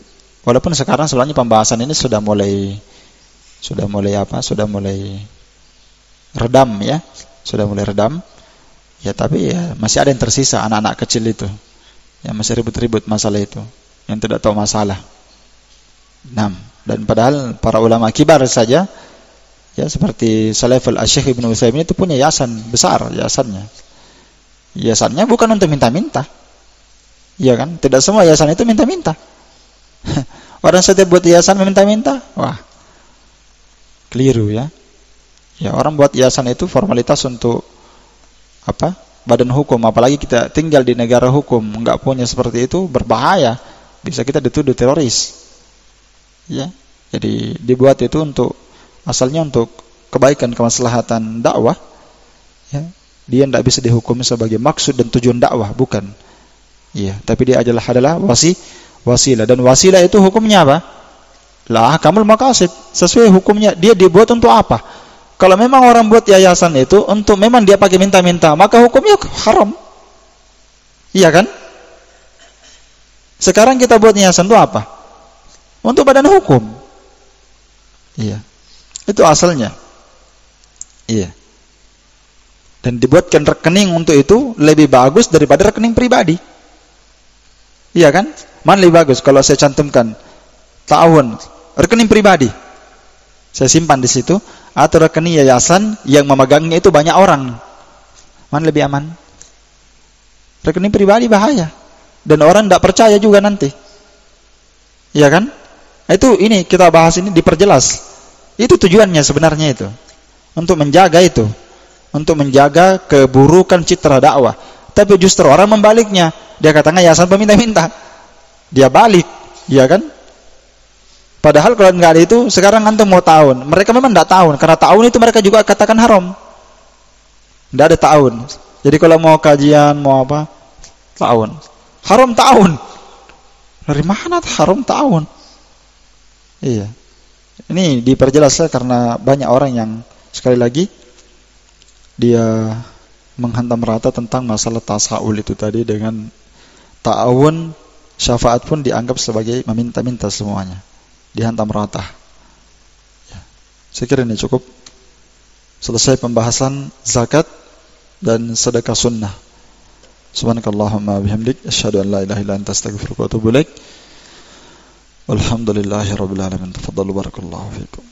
Walaupun sekarang sebenarnya pembahasan ini sudah mulai redam ya. Sudah mulai redam. Ya, tapi ya masih ada yang tersisa anak-anak kecil itu. Yang masih ribut-ribut masalah itu, yang tidak tahu masalah. Dan padahal para ulama kibar saja ya, seperti Salaful Asy-Syaikh Ibnu Utsaimin itu punya yayasan besar, yayasannya bukan untuk minta-minta. Iya kan? Tidak semua yayasan itu minta-minta. Orang setiap buat yayasan minta-minta, wah, keliru ya. Ya, orang buat yayasan itu formalitas untuk apa? Badan hukum, apalagi kita tinggal di negara hukum, enggak punya seperti itu, berbahaya. Bisa kita dituduh teroris. Ya. Jadi dibuat itu asalnya untuk kebaikan, kemaslahatan dakwah. Ya. Dia tidak bisa dihukumi sebagai maksud dan tujuan dakwah, bukan. Iya, tapi dia adalah wasilah, dan wasilah itu hukumnya apa? La ahkamul maqasid, sesuai hukumnya. Dia dibuat untuk apa? Kalau memang orang buat yayasan itu untuk memang dia pakai minta-minta, maka hukumnya haram. Iya kan? Sekarang kita buat yayasan itu apa? Untuk badan hukum. Iya. Itu asalnya. Iya. Dan dibuatkan rekening untuk itu lebih bagus daripada rekening pribadi. Iya kan? Mana lebih bagus kalau saya cantumkan ta'awun, rekening pribadi, saya simpan di situ, atau rekening yayasan yang memegangnya itu banyak orang? Mana lebih aman? Rekening pribadi bahaya, dan orang tidak percaya juga nanti. Iya kan? Itu ini kita bahas ini diperjelas. Itu tujuannya sebenarnya itu. Untuk menjaga itu. Untuk menjaga keburukan citra dakwah. Tapi justru orang membaliknya. Dia katakan yayasan peminta-minta. Dia balik. Iya kan? Padahal kalau nggak ada itu, sekarang antum mau ta'awun. Mereka memang tidak ta'awun. Karena ta'awun itu mereka juga katakan haram. Tidak ada ta'awun. Jadi kalau mau kajian, mau apa? Ta'awun. Haram ta'awun. Dari mana haram ta'awun? Iya. Ini diperjelas karena banyak orang yang sekali lagi dia menghantam rata tentang masalah tasaul itu tadi dengan ta'awun. Syafaat pun dianggap sebagai meminta-minta semuanya, dihantam rata ya. Saya kira ini cukup. Selesai pembahasan zakat dan sedekah sunnah. Subhanakallahumma bihamdik, asyhadu an la ilaha illa anta, astaghfiruka wa atubu ilaik. Walhamdulillahirabbil alamin. Tafadhalu barakallahu fikum.